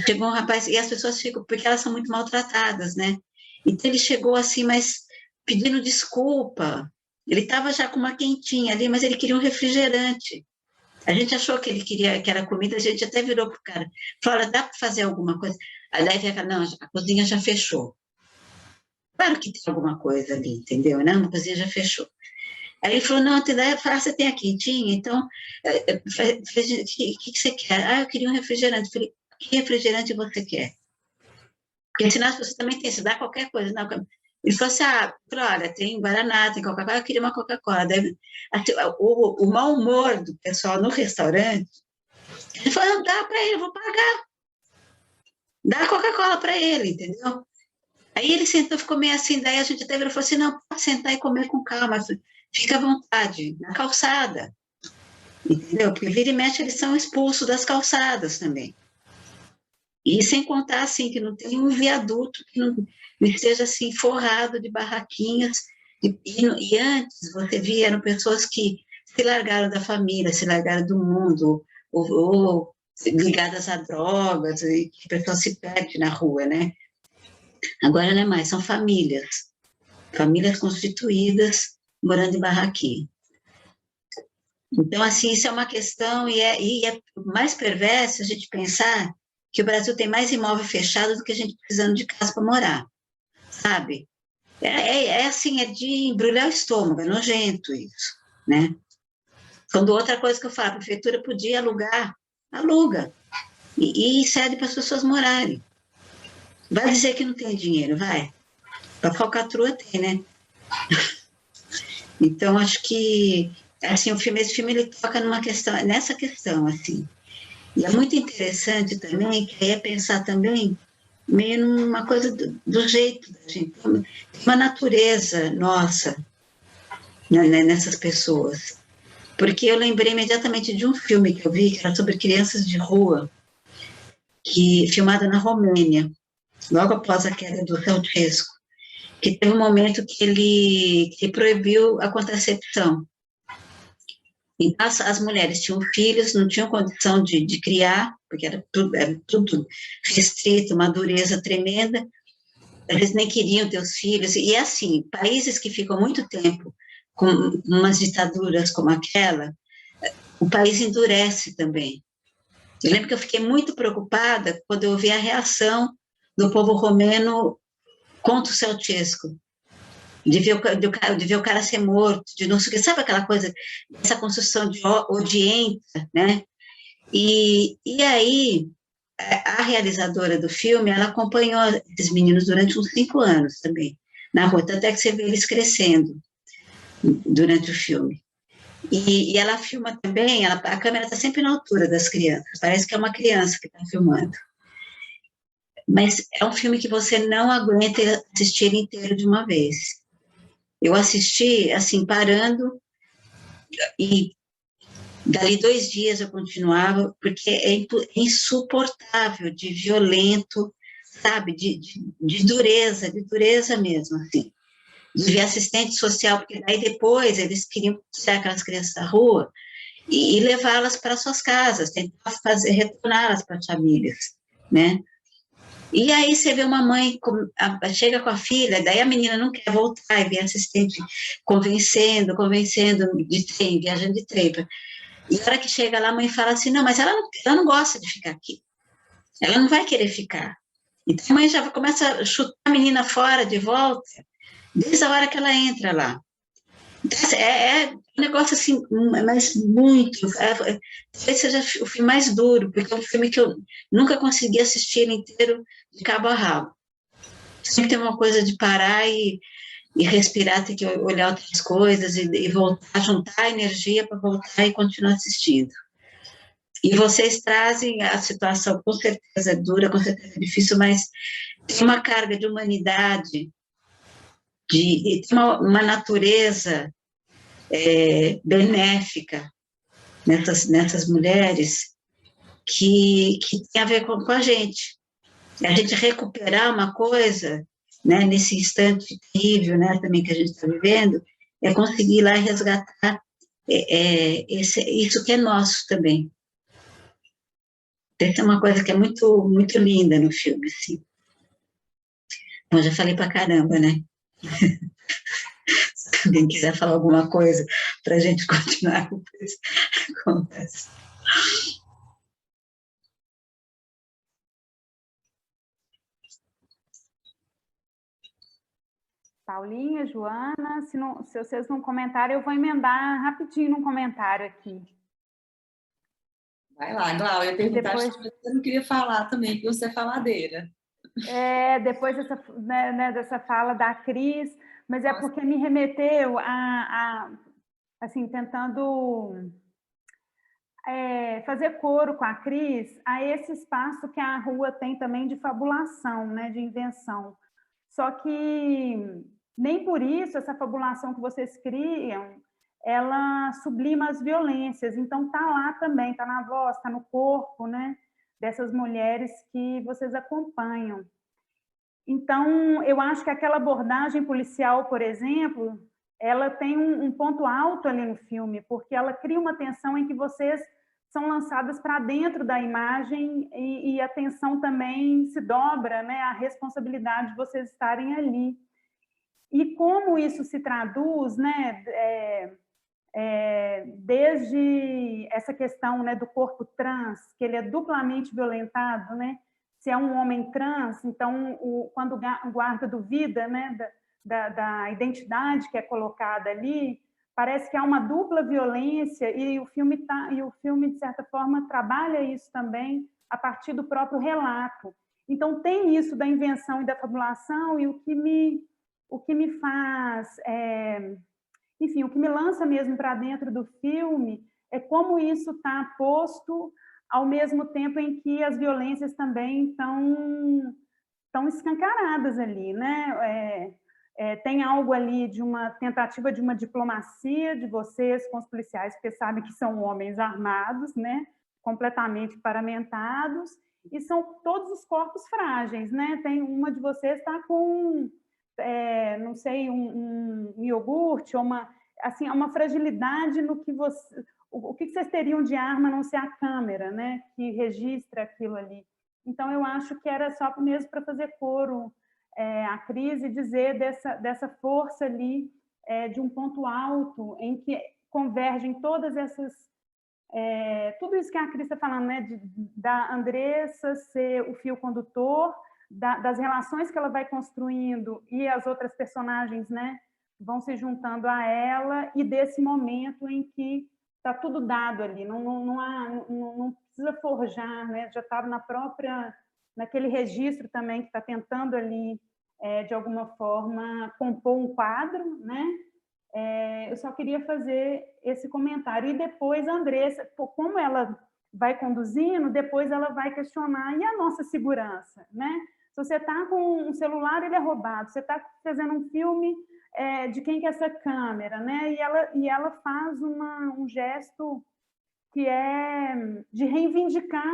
chegou um rapaz, e as pessoas ficam, porque elas são muito maltratadas, né? Então ele chegou assim, mas pedindo desculpa, ele estava já com uma quentinha ali, mas ele queria um refrigerante. A gente achou que ele queria, que era comida, a gente até virou pro cara, falou, dá para fazer alguma coisa? Aí daí ele falou, não, a cozinha já fechou. Claro que tem alguma coisa ali, entendeu? Não, a cozinha já fechou. Aí ele falou, não, você tem a quentinha, então, o que você quer? Ah, eu queria um refrigerante. Eu falei, que refrigerante você quer? Porque senão você também tem, se dá qualquer coisa. Não, ele falou assim, olha, tem Guaraná, tem Coca-Cola, eu queria uma Coca-Cola. Assim, o mau humor do pessoal no restaurante, ele falou, não, dá para ele, eu vou pagar. Dá a Coca-Cola para ele, entendeu? Aí ele sentou, ficou meio assim, daí a gente até virou e falou assim, não, pode sentar e comer com calma, fica à vontade, na calçada, entendeu? Porque vira e mexe eles são expulsos das calçadas também. E sem contar, assim, que não tem um viaduto que não esteja, assim, forrado de barraquinhas, e antes você via, eram pessoas que se largaram da família, se largaram do mundo, ou ligadas a drogas, e que a pessoa se perde na rua, né? Agora não é mais, são famílias constituídas, morando em barraquinha. Então, assim, isso é uma questão, e é mais perverso a gente pensar que o Brasil tem mais imóvel fechado do que a gente precisando de casa para morar, sabe? Assim, é de embrulhar o estômago, é nojento isso, né? Quando outra coisa que eu falo, a prefeitura podia alugar, aluga, e cede para as pessoas morarem. Vai dizer que não tem dinheiro, vai. Para falcatrua tem, né? Então, acho que, assim, esse filme ele toca nessa questão, assim. E é muito interessante também, que aí é pensar também meio numa coisa do jeito da gente, uma natureza nossa, né, nessas pessoas. Porque eu lembrei imediatamente de um filme que eu vi, que era sobre crianças de rua, filmado na Romênia, logo após a queda do Ceausescu, que teve um momento que proibiu a contracepção. Então, as mulheres tinham filhos, não tinham condição de criar, porque era tudo restrito, uma dureza tremenda, eles nem queriam ter os filhos, e assim, países que ficam muito tempo com umas ditaduras como aquela, o país endurece também. Eu lembro que eu fiquei muito preocupada quando eu vi a reação do povo romeno contra o Ceausescu, de ver o cara ser morto, de não sei o que, sabe aquela coisa, essa construção de odienta, né? E aí, a realizadora do filme, ela acompanhou esses meninos durante uns 5 anos também, na rua, tanto é que você vê eles crescendo durante o filme. E ela filma também, a câmera está sempre na altura das crianças, parece que é uma criança que está filmando. Mas é um filme que você não aguenta assistir ele inteiro de uma vez. Eu assisti, assim, parando, e dali 2 dias eu continuava, porque é insuportável, de violento, sabe, de dureza mesmo, assim. De ver assistente social, porque daí depois eles queriam tirar aquelas crianças da rua e levá-las para suas casas, tentar retorná-las para as famílias, né? E aí você vê uma mãe, chega com a filha, daí a menina não quer voltar, e vem a assistente convencendo, de trem, viajando de trem. E a hora que chega lá, a mãe fala assim, não, mas ela não gosta de ficar aqui, ela não vai querer ficar. Então a mãe já começa a chutar a menina fora de volta, desde a hora que ela entra lá. É um negócio assim, mas muito. Talvez seja o filme mais duro, porque é um filme que eu nunca consegui assistir ele inteiro de cabo a rabo. Sempre tem uma coisa de parar e respirar, ter que olhar outras coisas e voltar, juntar energia para voltar e continuar assistindo. E vocês trazem a situação, com certeza é dura, com certeza é difícil, mas tem uma carga de humanidade, de uma natureza benéfica nessas mulheres que tem a ver com a gente. A gente recuperar uma coisa, né, nesse instante terrível, né, também que a gente está vivendo, é conseguir ir lá e resgatar isso que é nosso também. Essa é uma coisa que é muito, muito linda no filme, assim. Bom, já falei pra caramba, né? Se alguém quiser falar alguma coisa para a gente continuar, depois acontece. Paulinha, Joana, se vocês não comentarem, eu vou emendar rapidinho num comentário aqui. Vai lá, Glau, eu ia perguntar se você não queria falar também, porque você é faladeira. Depois dessa fala da Cris, mas é porque me remeteu assim, tentando fazer coro com a Cris a esse espaço que a rua tem também de fabulação, né, de invenção. Só que nem por isso essa fabulação que vocês criam, ela sublima as violências. Então está lá também, está na voz, está no corpo, né, dessas mulheres que vocês acompanham. Então, eu acho que aquela abordagem policial, por exemplo, ela tem um ponto alto ali no filme, porque ela cria uma tensão em que vocês são lançadas para dentro da imagem e a tensão também se dobra, né, a responsabilidade de vocês estarem ali. E como isso se traduz, né, desde essa questão, né, do corpo trans, que ele é duplamente violentado, né? Se é um homem trans, então, quando o guarda duvida, né, da identidade que é colocada ali, parece que há uma dupla violência e o filme, de certa forma, trabalha isso também a partir do próprio relato. Então, tem isso da invenção e da fabulação, e o que me faz... enfim, o que me lança mesmo para dentro do filme é como isso está posto ao mesmo tempo em que as violências também estão escancaradas ali, né? Tem algo ali de uma tentativa de uma diplomacia de vocês com os policiais, porque sabem que são homens armados, né? Completamente paramentados, e são todos os corpos frágeis, né? Tem uma de vocês está com, não sei, um iogurte, ou assim, uma fragilidade no que você... O que vocês teriam de arma a não ser a câmera, né? Que registra aquilo ali. Então, eu acho que era só mesmo para fazer coro à Cris e dizer dessa força ali, de um ponto alto, em que convergem todas essas... tudo isso que a Cris está falando, né? Da Andressa ser o fio condutor, das relações que ela vai construindo e as outras personagens, né? Vão se juntando a ela, e desse momento em que está tudo dado ali, não precisa forjar, né? Já estava naquele registro também que está tentando ali, de alguma forma, compor um quadro, né? Eu só queria fazer esse comentário. E depois a Andressa, como ela vai conduzindo, depois ela vai questionar, e a nossa segurança, né? Se você está com um celular, ele é roubado, você está fazendo um filme... de quem que é essa câmera, né? E ela faz um gesto que é de reivindicar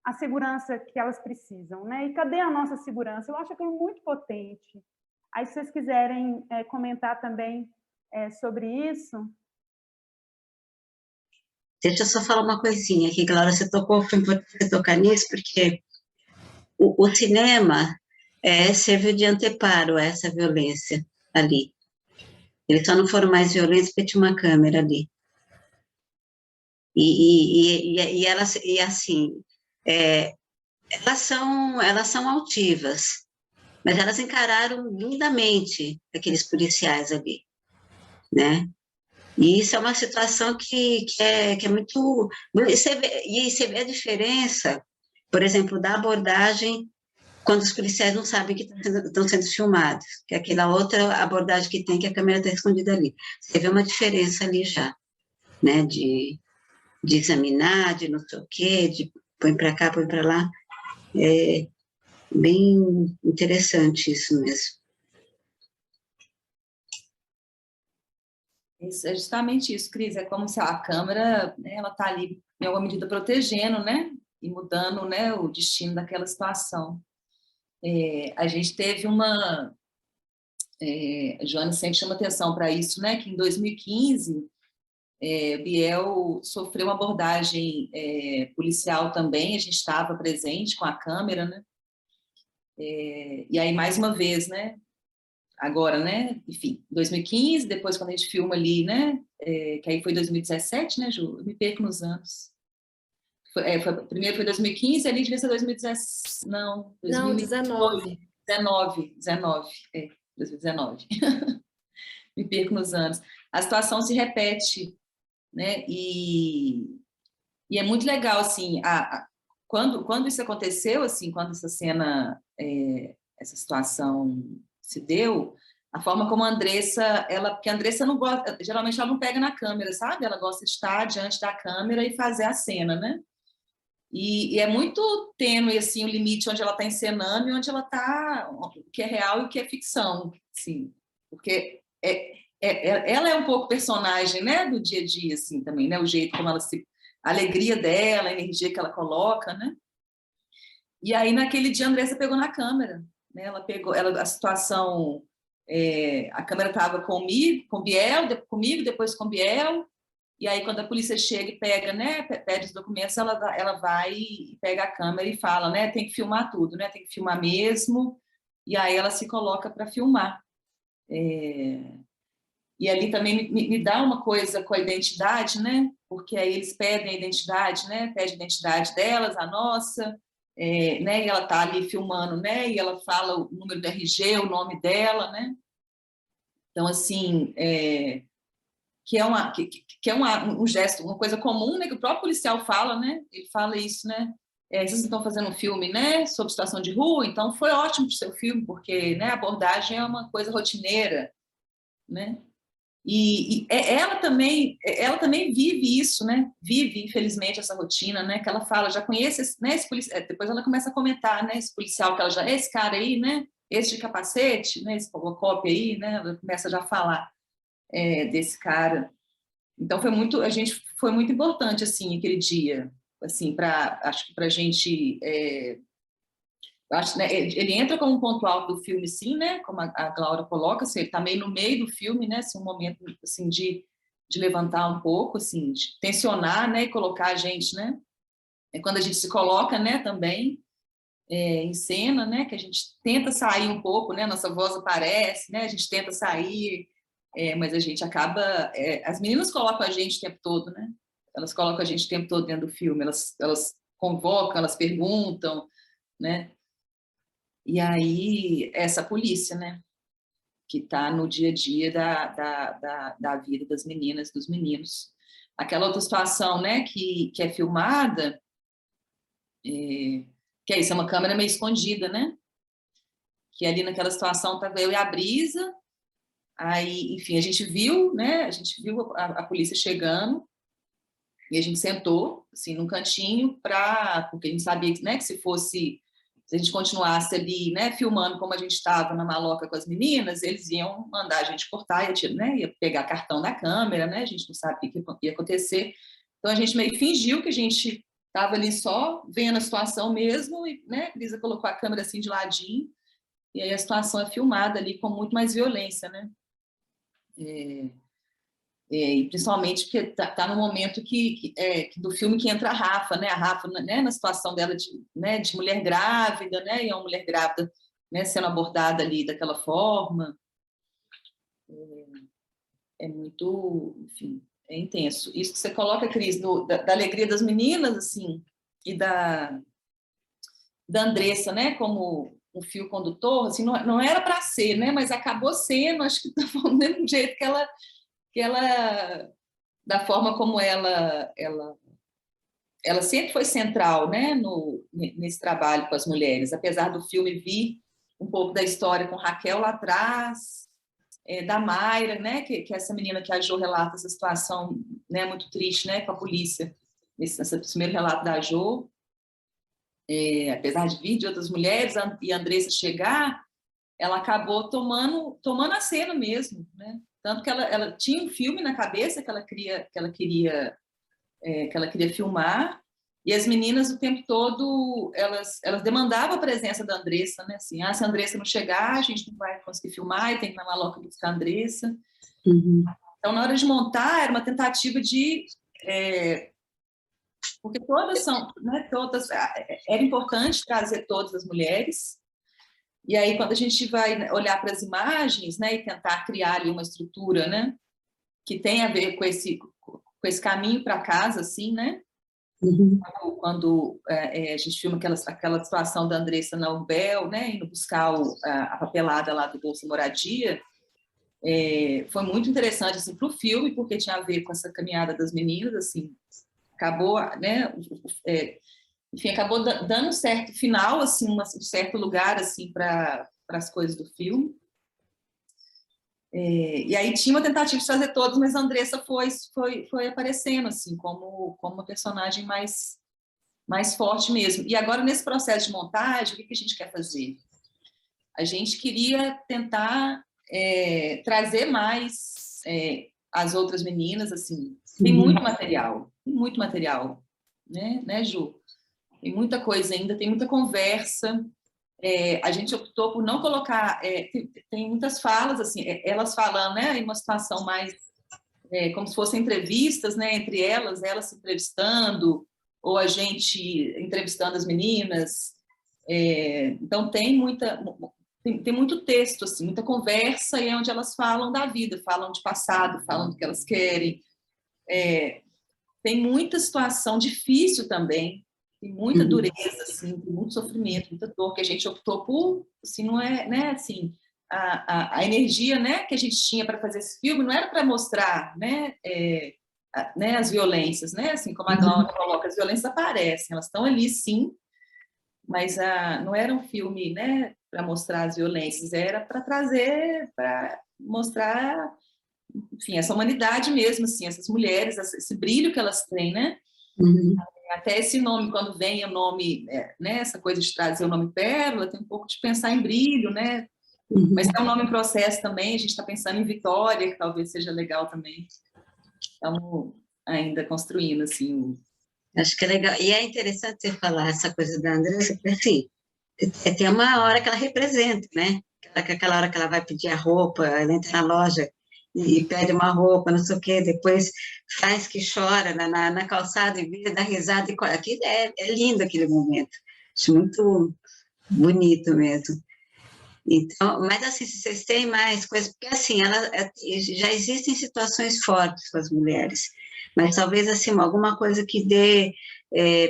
a segurança que elas precisam, né? E cadê a nossa segurança? Eu acho aquilo muito potente. Aí, se vocês quiserem comentar também sobre isso. Deixa eu só falar uma coisinha aqui, Clara, foi importante você tocar nisso, porque o cinema serviu de anteparo a essa violência ali. Eles só não foram mais violentos porque tinha uma câmera ali. E elas, e assim, elas são altivas, mas elas encararam lindamente aqueles policiais ali, né? E isso é uma situação que é muito... E você vê a diferença, por exemplo, da abordagem quando os policiais não sabem que estão sendo filmados, que é aquela outra abordagem que tem, que a câmera está escondida ali. Você vê uma diferença ali já, né, de examinar, de não sei o quê, de põe para cá, põe para lá. É bem interessante isso mesmo. É justamente isso, Cris, é como se a câmera, né, ela está ali, em alguma medida, protegendo, né, e mudando, né, o destino daquela situação. A gente teve uma... a Joana sempre chama atenção para isso, né, que em 2015, Biel sofreu uma abordagem policial também, a gente estava presente com a câmera, né, e aí, mais uma vez, né, agora, né, enfim, 2015, depois quando a gente filma ali, né, que aí foi 2017, né, Ju? Eu me perco nos anos. Primeiro foi 2015, ali devia ser 2017, não, 2019. 2019. Me perco nos anos. A situação se repete, né, e é muito legal, assim, quando isso aconteceu, assim, quando essa cena, essa situação se deu, a forma como a Andressa, porque a Andressa não gosta, geralmente ela não pega na câmera, sabe? Ela gosta de estar diante da câmera e fazer a cena, né? E é muito tênue, assim, o limite onde ela está encenando e onde ela está, o que é real e o que é ficção, assim, porque ela é um pouco personagem, né, do dia a dia, assim, também, né, o jeito como ela a alegria dela, a energia que ela coloca, né? E aí, naquele dia, a Andressa pegou na câmera, né? Ela pegou, a situação, a câmera estava comigo, comigo, depois com Biel, e aí quando a polícia chega e pega, né, pede os documentos, ela vai e pega a câmera e fala, né, tem que filmar tudo, né, tem que filmar mesmo, e aí ela se coloca para filmar. E ali também me dá uma coisa com a identidade, né, porque aí eles pedem a identidade, né, pede a identidade delas, a nossa, né, e ela está ali filmando, né, e ela fala o número do RG, o nome dela, né, então, assim, que é um gesto, uma coisa comum, né, que o próprio policial fala, né, ele fala isso, né, vocês estão fazendo um filme, né, sobre situação de rua, então foi ótimo para o seu filme, porque, né, a abordagem é uma coisa rotineira, né, ela também vive isso, né? Vive, infelizmente, essa rotina, né? Que ela fala, já conhece, né, esse policial, depois ela começa a comentar, né? Esse policial que ela já, esse cara aí, né? Esse de capacete, né? Esse Robocop aí, né? Ela começa já a falar desse cara. Então a gente foi muito importante assim aquele dia, assim, acho que para a gente acho, né, ele entra como um ponto alto do filme, sim, né? Como a Glaura coloca, assim, ele está meio no meio do filme, né? Assim, um momento assim de levantar um pouco, assim, de tensionar, né? E colocar a gente, né? É quando a gente se coloca, né? Também em cena, né? Que a gente tenta sair um pouco, né? Nossa voz aparece, né? A gente tenta sair, mas a gente acaba. As meninas colocam a gente o tempo todo, né? Elas colocam a gente o tempo todo dentro do filme. Elas convocam, elas perguntam, né? E aí, essa polícia, né? Que está no dia a dia da vida das meninas, dos meninos. Aquela outra situação, né? Que é filmada, que é isso, é uma câmera meio escondida, né? Que ali naquela situação estava eu e a Brisa. Aí, enfim, a gente viu, né? A gente viu a polícia chegando e a gente sentou, assim, num cantinho, porque a gente sabia, né, que se a gente continuasse ali, né, filmando como a gente estava na maloca com as meninas, eles iam mandar a gente cortar, né, ia pegar cartão da câmera, né, a gente não sabe o que ia acontecer. Então a gente meio fingiu que a gente estava ali só vendo a situação mesmo, e, né, a Brisa colocou a câmera assim de ladinho, e aí a situação é filmada ali com muito mais violência, né? E principalmente porque tá no momento do filme que entra a Rafa, né? A Rafa, né, na situação dela né, de mulher grávida, né? E é uma mulher grávida, né, sendo abordada ali daquela forma. É muito, enfim, é intenso. Isso que você coloca, Cris, da alegria das meninas, assim, e da Andressa, né? Como um fio condutor, assim, não era para ser, né? Mas acabou sendo, acho que do mesmo jeito que ela da forma como ela sempre foi central, né, nesse trabalho com as mulheres, apesar do filme vir um pouco da história com Raquel lá atrás, da Mayra, né, que é essa menina que a Jo relata essa situação, né, muito triste, né, com a polícia, nesse primeiro relato da Jo, apesar de vir de outras mulheres e a Andressa chegar, ela acabou tomando a cena mesmo, né? Tanto que ela tinha um filme na cabeça que ela queria filmar, e as meninas o tempo todo elas demandavam a presença da Andressa, né? Assim, se a Andressa não chegar, a gente não vai conseguir filmar, e tem que ir na maloca buscar a Andressa. Uhum. Então, na hora de montar, era uma tentativa de porque todas são, né? Era importante trazer todas as mulheres. E aí, quando a gente vai olhar para as imagens, né, e tentar criar ali uma estrutura, né, que tem a ver com esse caminho para casa, assim, né? Uhum. Quando a gente filma aquela situação da Andressa na Urbel, né, indo buscar a papelada lá do Bolsa Moradia, foi muito interessante assim, para o filme, porque tinha a ver com essa caminhada das meninas, assim, acabou, né, enfim, acabou dando um certo final, assim, um certo lugar assim para as coisas do filme. E aí tinha uma tentativa de fazer todos, mas a Andressa foi aparecendo assim como uma personagem mais forte mesmo. E agora nesse processo de montagem, o que a gente quer fazer? A gente queria tentar trazer mais as outras meninas, assim. Tem muito material, né, Ju? Tem muita coisa ainda, tem muita conversa. A gente optou por não colocar... tem muitas falas, assim, elas falando, né, em uma situação mais... como se fossem entrevistas, né, entre elas se entrevistando, ou a gente entrevistando as meninas. Então, tem muito texto, assim, muita conversa, e é onde elas falam da vida, falam de passado, falam do que elas querem. Tem muita situação difícil também, tem muita dureza, assim, tem muito sofrimento, muita dor, que a gente optou por, assim, não é, né, assim, a energia, né, que a gente tinha para fazer esse filme não era para mostrar, né, as violências, né, assim, como a Glaura coloca, as violências aparecem, elas estão ali, sim, mas não era um filme, né, para mostrar as violências, era para mostrar enfim, essa humanidade mesmo, assim, essas mulheres, esse brilho que elas têm, né? Uhum. Até esse nome, quando vem o nome, né, essa coisa de trazer o nome Pérola, tem um pouco de pensar em brilho, né? Uhum. Mas é um nome em processo também, a gente está pensando em Vitória, que talvez seja legal também. Estamos ainda construindo, assim. Acho que é legal. E é interessante você falar essa coisa da Andressa, porque assim, tem uma hora que ela representa, né? Aquela hora que ela vai pedir a roupa, ela entra na loja e pede uma roupa, não sei o quê, depois faz que chora na calçada e vira, dá risada. É lindo aquele momento. Acho muito bonito mesmo. Então, mas assim, se vocês têm mais coisas, porque assim, já existem situações fortes com as mulheres, mas talvez assim, alguma coisa que dê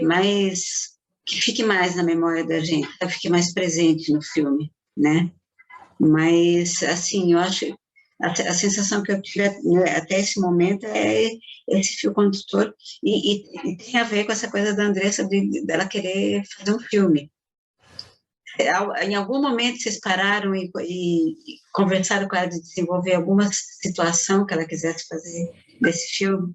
mais, que fique mais na memória da gente, que fique mais presente no filme, né? Mas assim, eu acho, a sensação que eu tive né, até esse momento é esse fio condutor, e tem a ver com essa coisa da Andressa, dela querer fazer um filme. Em algum momento vocês pararam e conversaram com ela de desenvolver alguma situação que ela quisesse fazer desse filme?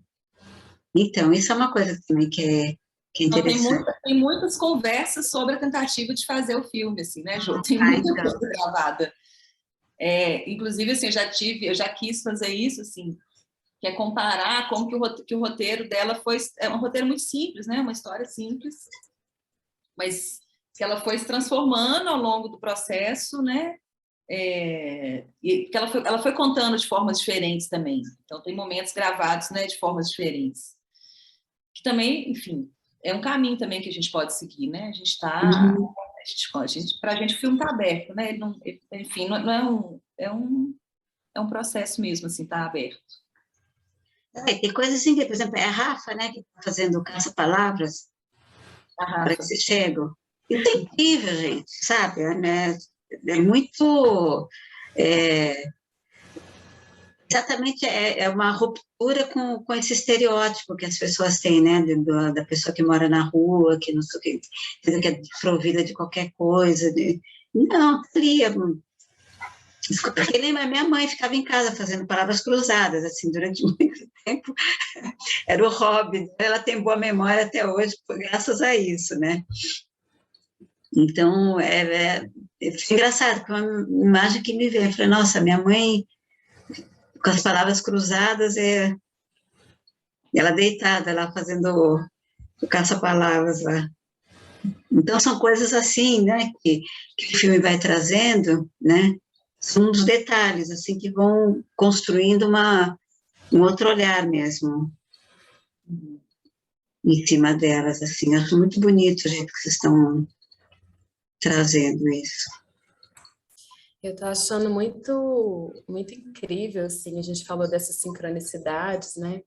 Então, isso é uma coisa também que é Então, interessante. tem muitas conversas sobre a tentativa de fazer o filme, assim, né, Jô? Tem muita Então. coisa gravada. Inclusive, assim, eu já quis fazer isso, assim, que é comparar como que o roteiro dela foi... É um roteiro muito simples, né? Uma história simples, mas que ela foi se transformando ao longo do processo, né? E que ela foi contando de formas diferentes também. Então, tem momentos gravados, né, de formas diferentes. Que também, enfim, é um caminho também que a gente pode seguir, né? A gente está... Uhum. Para a gente o filme está aberto, né? Enfim, não é um processo mesmo, assim, está aberto. Tem coisas assim, por exemplo, é a Rafa, né, que está fazendo caça-palavras, para que se chegam. Isso é incrível, gente, sabe? É muito... exatamente, é uma ruptura com esse estereótipo que as pessoas têm, né? Da pessoa que mora na rua, que não sei o que é desprovida de qualquer coisa. Não, ali... Porque nem a minha mãe ficava em casa fazendo palavras cruzadas, assim, durante muito tempo. Era o hobby. Ela tem boa memória até hoje, graças a isso, né? Então, é engraçado, que uma imagem que me veio, eu falei, nossa, minha mãe, com as palavras cruzadas, ela deitada lá, fazendo o caça-palavras lá. Então, são coisas assim, né, que o filme vai trazendo, né, são uns detalhes, assim, que vão construindo um outro olhar mesmo, em cima delas, assim. Eu acho muito bonito o jeito que vocês estão trazendo isso. Eu estou achando muito, muito incrível, assim, a gente falou dessas sincronicidades, né?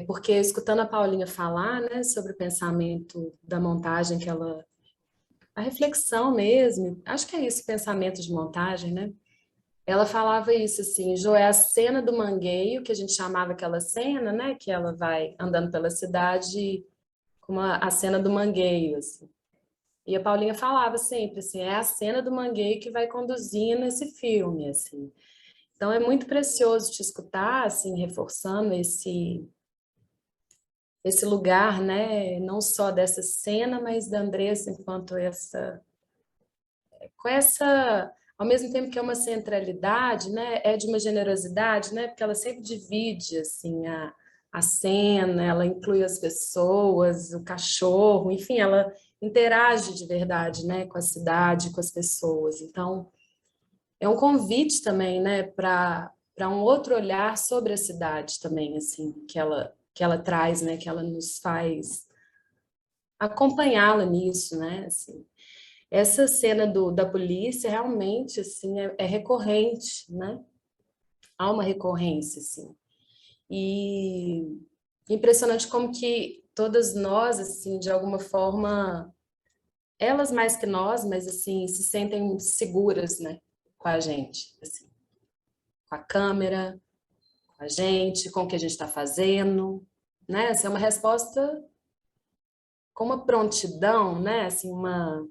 Porque escutando a Paulinha falar, né, sobre o pensamento da montagem a reflexão mesmo, acho que é isso, pensamento de montagem, né? Ela falava isso assim, Jô, é a cena do mangueio, que a gente chamava aquela cena, né, que ela vai andando pela cidade como a cena do mangueio, assim. E a Paulinha falava sempre assim, é a cena do mangueio que vai conduzindo esse filme, assim. Então é muito precioso te escutar, assim, reforçando esse lugar, né, não só dessa cena, mas da Andressa enquanto com essa, ao mesmo tempo que é uma centralidade, né, é de uma generosidade, né, porque ela sempre divide, assim, a cena, ela inclui as pessoas, o cachorro, enfim, ela interage de verdade, né, com a cidade, com as pessoas. Então, é um convite também, né, para um outro olhar sobre a cidade também, assim, que ela traz, né, que ela nos faz acompanhá-la nisso, né, assim. Essa cena da polícia realmente, assim, é recorrente, né? Há uma recorrência, assim. E impressionante como que todas nós, assim, de alguma forma, elas mais que nós, mas, assim, se sentem seguras, né? Com a gente, assim. Com a câmera, com a gente, com o que a gente está fazendo, né? Essa é uma resposta com uma prontidão, né? Assim, uma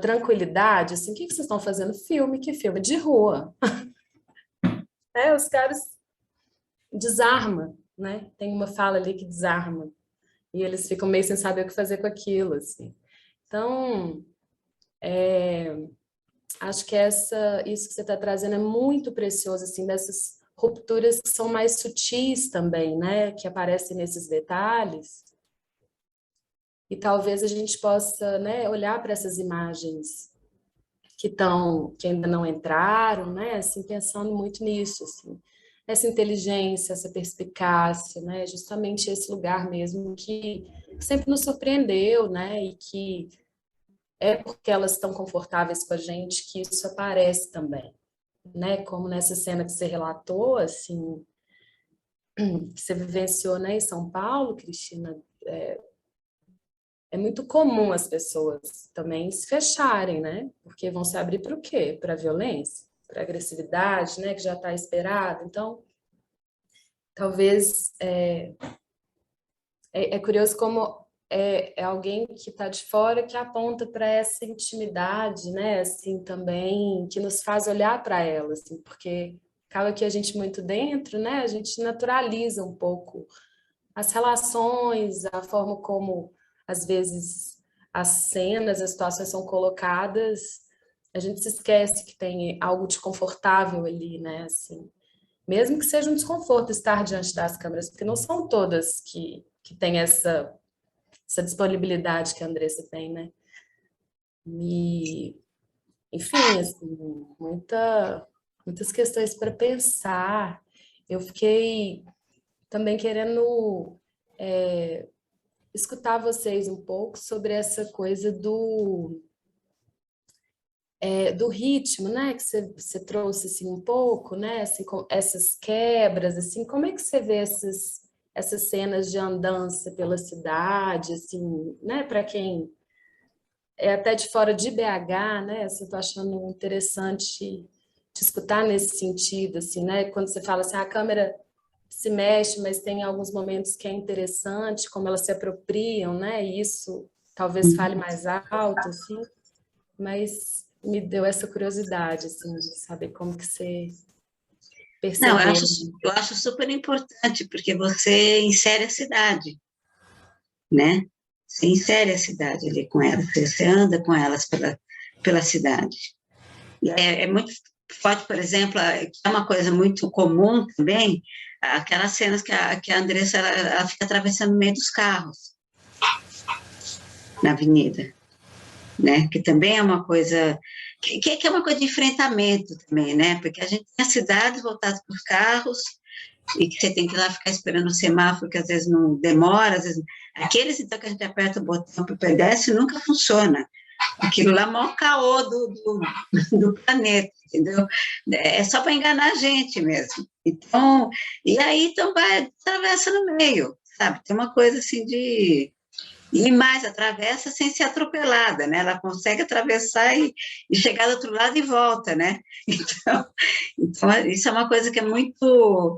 tranquilidade, assim, o que vocês estão fazendo? Filme, que filme? De rua. Os caras desarma, né? Tem uma fala ali que desarma. E eles ficam meio sem saber o que fazer com aquilo, assim. Então, acho que isso que você está trazendo é muito precioso, assim, dessas rupturas que são mais sutis também, né? Que aparecem nesses detalhes. E talvez a gente possa, né, olhar para essas imagens que ainda não entraram, né? Assim, pensando muito nisso, assim. Essa inteligência, essa perspicácia, né? Justamente esse lugar mesmo que sempre nos surpreendeu, né? E que é porque elas estão confortáveis com a gente que isso aparece também, né? Como nessa cena que você relatou, assim, que você vivenciou, né, em São Paulo, Cristina, é muito comum as pessoas também se fecharem, né? Porque vão se abrir para o quê? Para a violência, para a agressividade, né? Que já está esperado. Então, talvez é curioso como é alguém que está de fora que aponta para essa intimidade, né? Assim, também, que nos faz olhar para ela, assim, porque acaba que a gente muito dentro, né? A gente naturaliza um pouco as relações, a forma como, às vezes, as cenas, as situações são colocadas, a gente se esquece que tem algo desconfortável ali, né? Assim, mesmo que seja um desconforto estar diante das câmeras, porque não são todas que têm essa disponibilidade que a Andressa tem, né? E, enfim, assim, muitas questões para pensar. Eu fiquei também querendo escutar vocês um pouco sobre essa coisa do ritmo, né? Que você trouxe assim um pouco, né? Assim, essas quebras, assim, como é que você vê essas cenas de andança pela cidade, assim, né? Para quem é até de fora de BH, né? Assim, eu tô achando interessante te escutar nesse sentido, assim, né? Quando você fala assim, a câmera se mexe, mas tem alguns momentos que é interessante, como elas se apropriam, né? E isso talvez fale mais alto, assim, mas me deu essa curiosidade, assim, de saber como que você Não, percebeu. eu acho super importante, porque você insere a cidade, né? Você insere a cidade ali com elas, você anda com elas pela cidade. E é muito forte, por exemplo, que é uma coisa muito comum também, aquelas cenas que a Andressa ela fica atravessando no meio dos carros na avenida, né? Que também é uma coisa que é uma coisa de enfrentamento também, né? Porque a gente tem as cidades voltadas por carros e que você tem que ir lá ficar esperando o semáforo, que às vezes não demora, às vezes... Aqueles, então, que a gente aperta o botão para o pedestre, nunca funciona. Aquilo lá é o maior caô do planeta, entendeu? É só para enganar a gente mesmo. Então, e aí, então, vai, atravessa no meio, sabe? Tem uma coisa assim de... E mais, atravessa sem ser atropelada, né? Ela consegue atravessar e chegar do outro lado e volta, né? Então isso é uma coisa que é muito...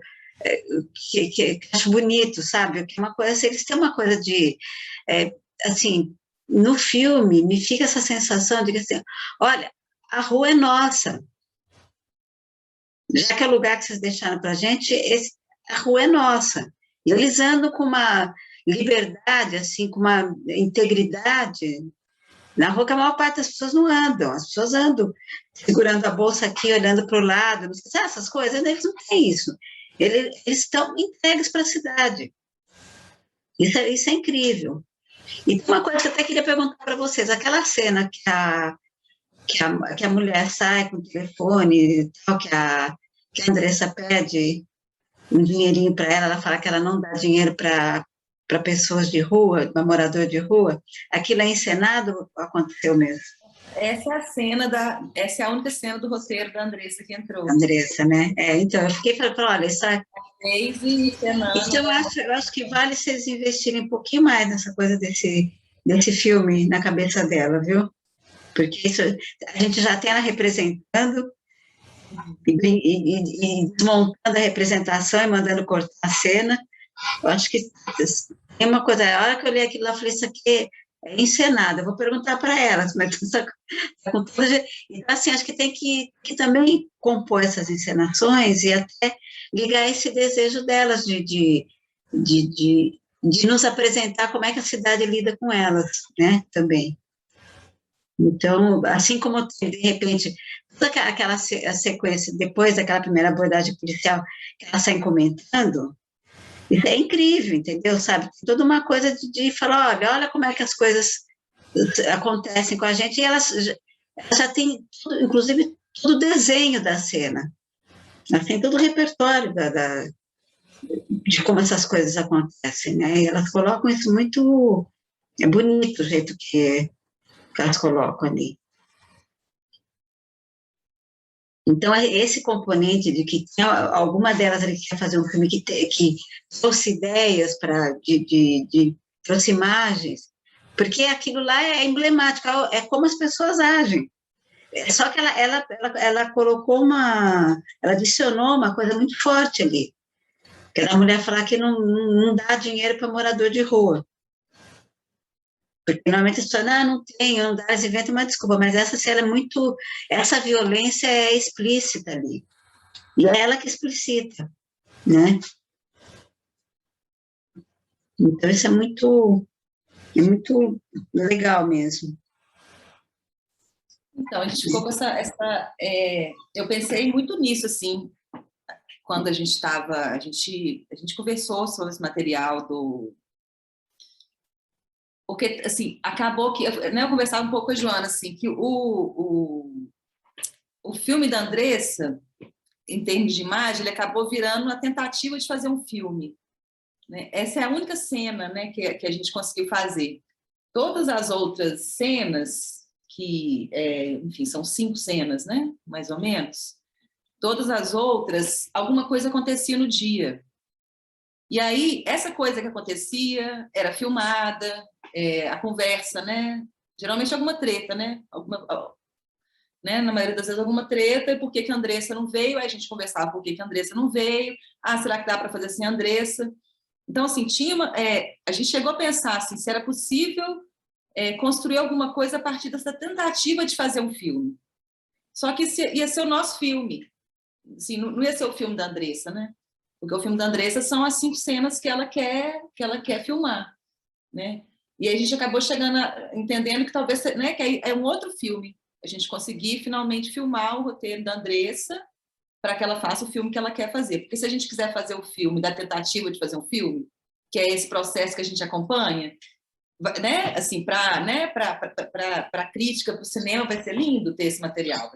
que acho bonito, sabe? Que é uma coisa, eles têm uma coisa de... assim, no filme, me fica essa sensação de que, assim, olha, a rua é nossa. Já que é o lugar que vocês deixaram para a gente, a rua é nossa. E eles andam com uma liberdade, assim, com uma integridade na rua que a maior parte das pessoas não andam. As pessoas andam segurando a bolsa aqui, olhando para o lado, essas coisas, eles não têm isso. Eles estão entregues para a cidade. Isso é incrível. E tem uma coisa que eu até queria perguntar para vocês, aquela cena que a mulher sai com o telefone e tal, que a Andressa pede um dinheirinho para ela fala que ela não dá dinheiro para pessoas de rua, para morador de rua, aquilo é encenado ou aconteceu mesmo? Essa é a única cena do roteiro da Andressa que entrou. Andressa, né? Então, eu fiquei falando, olha, isso é... Então, eu acho que vale vocês investirem um pouquinho mais nessa coisa desse filme na cabeça dela, viu? Porque isso, a gente já tem ela representando e desmontando a representação e mandando cortar a cena. Eu acho que tem uma coisa, a hora que eu olhei aquilo lá, eu falei, isso aqui é encenada. Eu vou perguntar para elas, mas então, assim, acho que tem que também compor essas encenações e até ligar esse desejo delas de nos apresentar como é que a cidade lida com elas, né, também. Então, assim como, de repente, toda aquela sequência, depois daquela primeira abordagem policial, que elas saem comentando, isso é incrível, entendeu? Sabe? Tem toda uma coisa de falar, olha como é que as coisas acontecem com a gente, e elas já têm, inclusive, todo o desenho da cena. Elas têm todo o repertório de como essas coisas acontecem, né? E elas colocam isso muito... É bonito o jeito que elas colocam ali. Então, esse componente de que alguma delas ali quer fazer um filme que trouxe ideias trouxe imagens, porque aquilo lá é emblemático, é como as pessoas agem. Só que ela colocou ela adicionou uma coisa muito forte ali, que era a mulher falar que não dá dinheiro para morador de rua. Porque normalmente as pessoas, não tem, não dá, eles inventam uma desculpa, mas essa violência é explícita ali. E é ela que explicita, né? Então, isso é muito legal mesmo. Então, a gente ficou com eu pensei muito nisso, assim, quando a gente conversou sobre esse material porque, assim, acabou que... Eu conversava um pouco com a Joana, assim, que o filme da Andressa, em termos de imagem, ele acabou virando uma tentativa de fazer um filme. Né? Essa é a única cena, né, que a gente conseguiu fazer. Todas as outras cenas, enfim, são 5 cenas, né, mais ou menos, todas as outras, alguma coisa acontecia no dia. E aí, essa coisa que acontecia era filmada, a conversa, né? Geralmente alguma treta, né? Né? Na maioria das vezes alguma treta, e por que a Andressa não veio? Aí a gente conversava por que a Andressa não veio. Será que dá para fazer sem a Andressa? Então, assim, a gente chegou a pensar assim, se era possível construir alguma coisa a partir dessa tentativa de fazer um filme. Só que ia ser o nosso filme. Assim, não ia ser o filme da Andressa, né? Porque o filme da Andressa são as 5 cenas que ela quer filmar, né? E aí a gente acabou entendendo que talvez, né, que é um outro filme. A gente conseguir finalmente filmar o roteiro da Andressa para que ela faça o filme que ela quer fazer. Porque se a gente quiser fazer o filme da tentativa de fazer um filme, que é esse processo que a gente acompanha, né, assim, para a crítica, para o cinema, vai ser lindo ter esse material.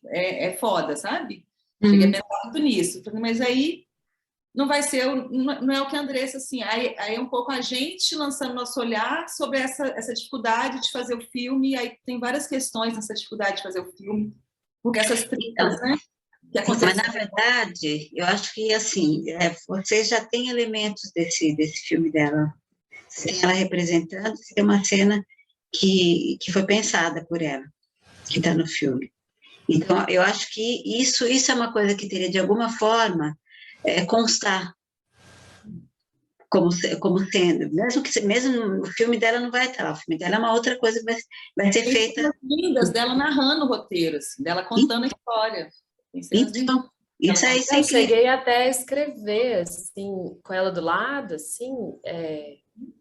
É foda, sabe? Cheguei a pensar muito nisso. Mas aí não vai ser, não é o que a Andressa, assim, aí é um pouco a gente lançando nosso olhar sobre essa dificuldade de fazer o filme, e aí tem várias questões nessa dificuldade de fazer o filme, porque essas tretas, né, que acontecem. Mas, na verdade, eu acho que, assim, vocês já têm elementos desse filme dela. Você tem ela representando, você tem uma cena que foi pensada por ela, que está no filme. Então, eu acho que isso é uma coisa que teria, de alguma forma, constar como sendo, mesmo o filme dela não vai estar lá, o filme dela é uma outra coisa que vai ser feita. Tem lindas dela narrando o roteiro, assim, dela contando a história. Então, isso aí eu cheguei até a escrever, assim, com ela do lado, assim,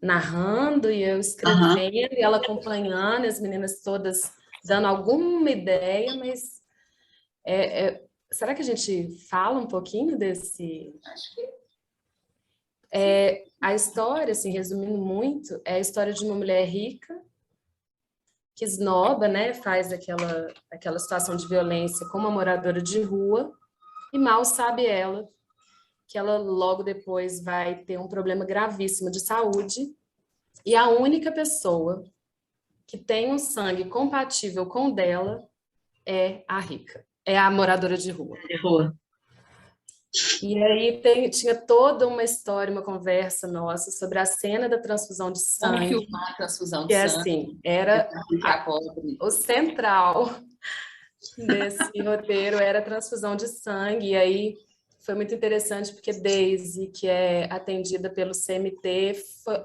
narrando e eu escrevendo, e ela acompanhando, as meninas todas dando alguma ideia, mas será que a gente fala um pouquinho desse... Acho que... a história, assim, resumindo muito, é a história de uma mulher rica que esnoba, né, faz aquela situação de violência com uma moradora de rua, e mal sabe ela que ela logo depois vai ter um problema gravíssimo de saúde, e a única pessoa que tem um sangue compatível com o dela é a rica, é a moradora de rua. E aí tinha toda uma história, uma conversa nossa sobre a cena da transfusão de sangue. Como filmar a transfusão de que sangue. Assim, era o central desse roteiro, era a transfusão de sangue. E aí foi muito interessante, porque Daisy, que é atendida pelo CMT,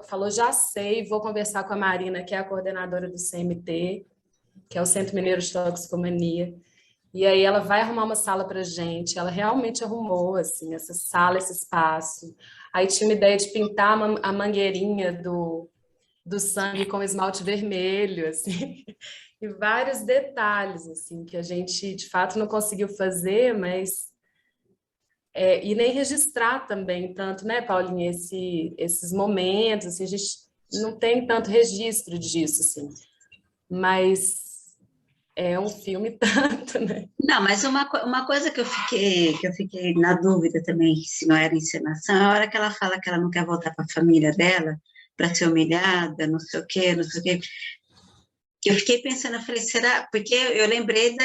falou, já sei, vou conversar com a Marina, que é a coordenadora do CMT, que é o Centro Mineiro de Toxicomania, e aí ela vai arrumar uma sala para gente. Ela realmente arrumou, assim, essa sala, esse espaço. Aí tinha uma ideia de pintar a mangueirinha do sangue com esmalte vermelho, assim, e vários detalhes, assim, que a gente, de fato, não conseguiu fazer, mas... e nem registrar também tanto, né, Paulinha, esses momentos, assim, a gente não tem tanto registro disso, assim, mas é um filme tanto, né? Não, mas uma coisa que eu fiquei na dúvida também, se não era encenação, é a hora que ela fala que ela não quer voltar para a família dela, para ser humilhada, não sei o quê, não sei o quê. Eu fiquei pensando, eu falei, será? Porque eu lembrei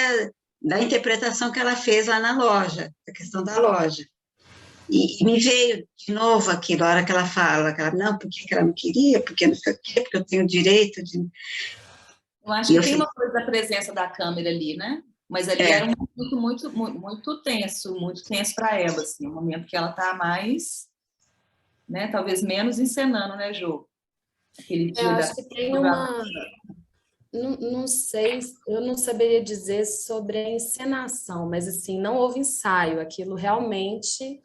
da interpretação que ela fez lá na loja, da questão da loja. E me veio de novo aquilo, a hora que ela fala, que ela, não, porque que ela não queria, porque não sei o quê, porque eu tenho o direito de... Eu acho que tem uma coisa da presença da câmera ali, né? Mas ali era um momento muito tenso para ela, assim, um momento que ela está mais, né? Talvez menos encenando, né, Jô? Aquele dia acho que tem uma... Não sei, eu não saberia dizer sobre a encenação, mas assim, não houve ensaio, aquilo realmente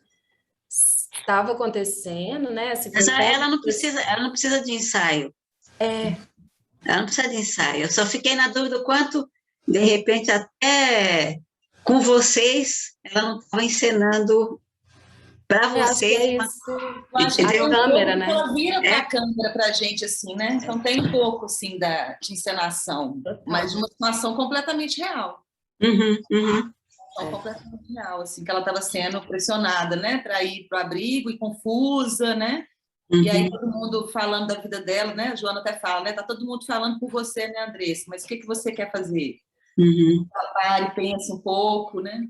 estava acontecendo, né? Assim, Mas ela não precisa de ensaio. Ela não precisa de ensaio. Eu só fiquei na dúvida o quanto, de repente, até com vocês, ela não estava encenando para vocês. É isso. Eu acho que a câmera, né? Ela vira para a câmera para a gente, assim, né? Então tem um pouco, assim, de encenação, mas de uma situação completamente real. Completamente real, assim, que ela estava sendo pressionada, né? Para ir para o abrigo e confusa, né? E aí todo mundo falando da vida dela, né? A Joana até fala, né? Tá todo mundo falando por você, né, Andressa? Mas o que você quer fazer? Ela para e pensa um pouco, né?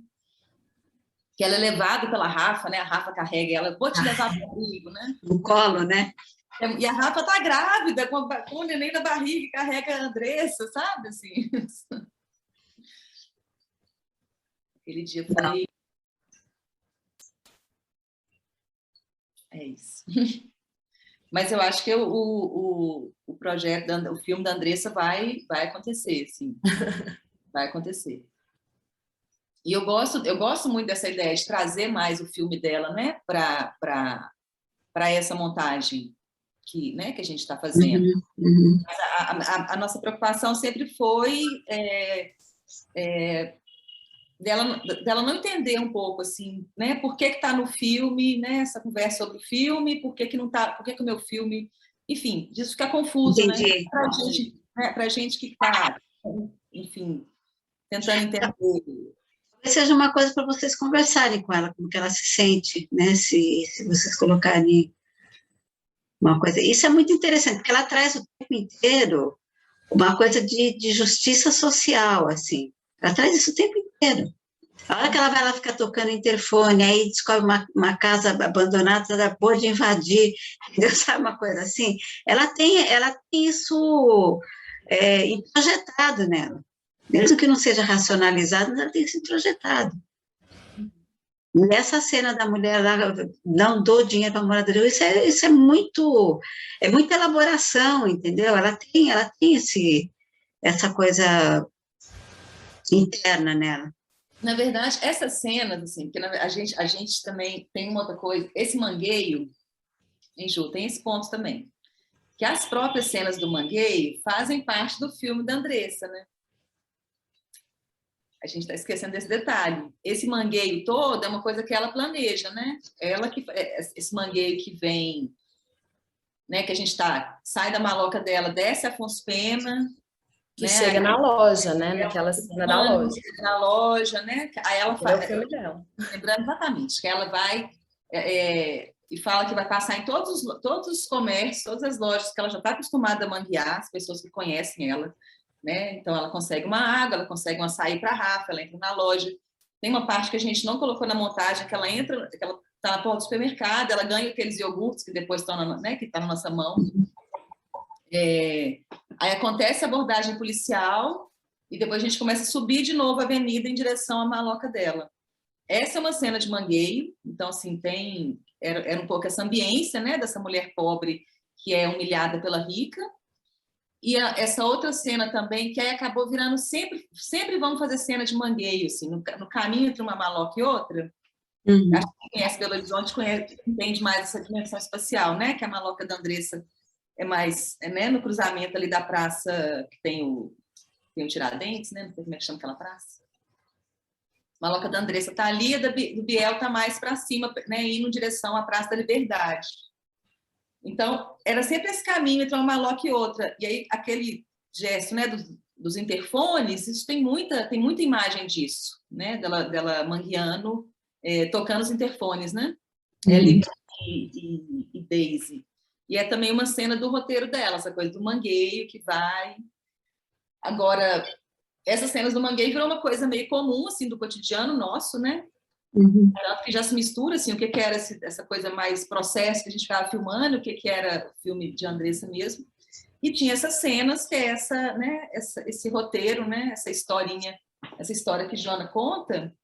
Que ela é levada pela Rafa, né? A Rafa carrega ela, vou te levar para o abrigo, né? No colo, né? E a Rafa tá grávida, com o neném na barriga e carrega a Andressa, sabe? Assim. Aquele dia foi... É isso. Mas eu acho que o projeto, o filme da Andressa vai acontecer, sim. Vai acontecer. E eu gosto muito dessa ideia de trazer mais o filme dela, né, para essa montagem que a gente está fazendo. A nossa preocupação sempre foi dela não entender um pouco assim, né, por que está no filme, né, essa conversa sobre o filme, por que não tá, por que o meu filme, enfim, disso ficar confuso, entendi, né, para gente que está, enfim, tentando entender. Talvez seja uma coisa para vocês conversarem com ela, como que ela se sente, né? Se vocês colocarem uma coisa. Isso é muito interessante, porque ela traz o tempo inteiro uma coisa de justiça social, assim. Ela traz isso o tempo inteiro. A hora que ela vai lá ficar tocando interfone, aí descobre uma casa abandonada, ela pode invadir, entendeu? Sabe uma coisa assim? Ela tem isso introjetado nela. Mesmo que não seja racionalizado, mas ela tem que ser projetado. E essa cena da mulher lá, não dou dinheiro para a moradoria, isso é muita elaboração, entendeu? Ela tem essa coisa interna nela. Na verdade, essas cenas, assim, porque a gente também tem uma outra coisa, esse mangueio, em Ju, tem esse ponto também, que as próprias cenas do mangueio fazem parte do filme da Andressa, né? A gente está esquecendo desse detalhe. Esse mangueio todo é uma coisa que ela planeja, né? Esse mangueio que vem, né? Que a gente sai da maloca dela, desce Afonso Pena, que né? chega na loja, né? Naquela cena da loja. Na loja, né? Aí ela faz. É o filme dela. Lembrando exatamente que ela vai e fala que vai passar em todos os comércios, todas as lojas que ela já está acostumada a manguear, as pessoas que conhecem ela. Né? Então, ela consegue uma água, ela consegue um açaí para a Rafa, ela entra na loja. Tem uma parte que a gente não colocou na montagem, que ela entra, que ela está na porta do supermercado, ela ganha aqueles iogurtes que depois estão que está na nossa mão. Aí acontece a abordagem policial e depois a gente começa a subir de novo a avenida em direção à maloca dela. Essa é uma cena de Mangueiro, então, assim, era um pouco essa ambiência, né, dessa mulher pobre que é humilhada pela rica. E essa outra cena também, que aí acabou virando sempre vamos fazer cena de Mangueiro, assim, no caminho entre uma maloca e outra. Acho que quem conhece Belo Horizonte entende mais essa dimensão espacial, né? Que a maloca da Andressa é mais, né, no cruzamento ali da praça que tem o Tiradentes, né? Não sei como é que chama aquela praça. A maloca da Andressa tá ali, a do Biel tá mais para cima, né? Indo em direção à Praça da Liberdade. Então, era sempre esse caminho entre uma maloca e outra. E aí, aquele gesto, né, dos interfones, isso tem muita imagem disso, né? Dela mangueando, tocando os interfones, né? Ellie e Daisy. E é também uma cena do roteiro dela, essa coisa do mangueio que vai. Agora, essas cenas do mangueio virou uma coisa meio comum, assim, do cotidiano nosso, né? Que já se mistura, assim, o que era essa coisa mais processo que a gente ficava filmando, o que era o filme de Andressa mesmo. E tinha essas cenas, que é esse roteiro, né? Essa história que Joana conta,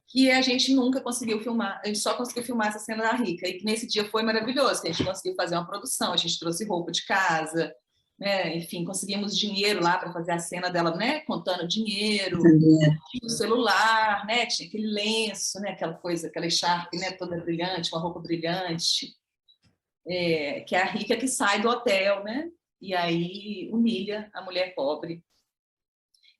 que a gente nunca conseguiu filmar, a gente só conseguiu filmar essa cena da Rica. E nesse dia foi maravilhoso, que a gente conseguiu fazer uma produção, a gente trouxe roupa de casa, né? Enfim, conseguimos dinheiro lá para fazer a cena dela, né? Contando dinheiro, tinha o celular, né? Tinha aquele lenço, né? Aquela coisa, aquela echarpe, né? Toda brilhante, uma roupa brilhante, que é a Rica que sai do hotel, né? E aí humilha a mulher pobre.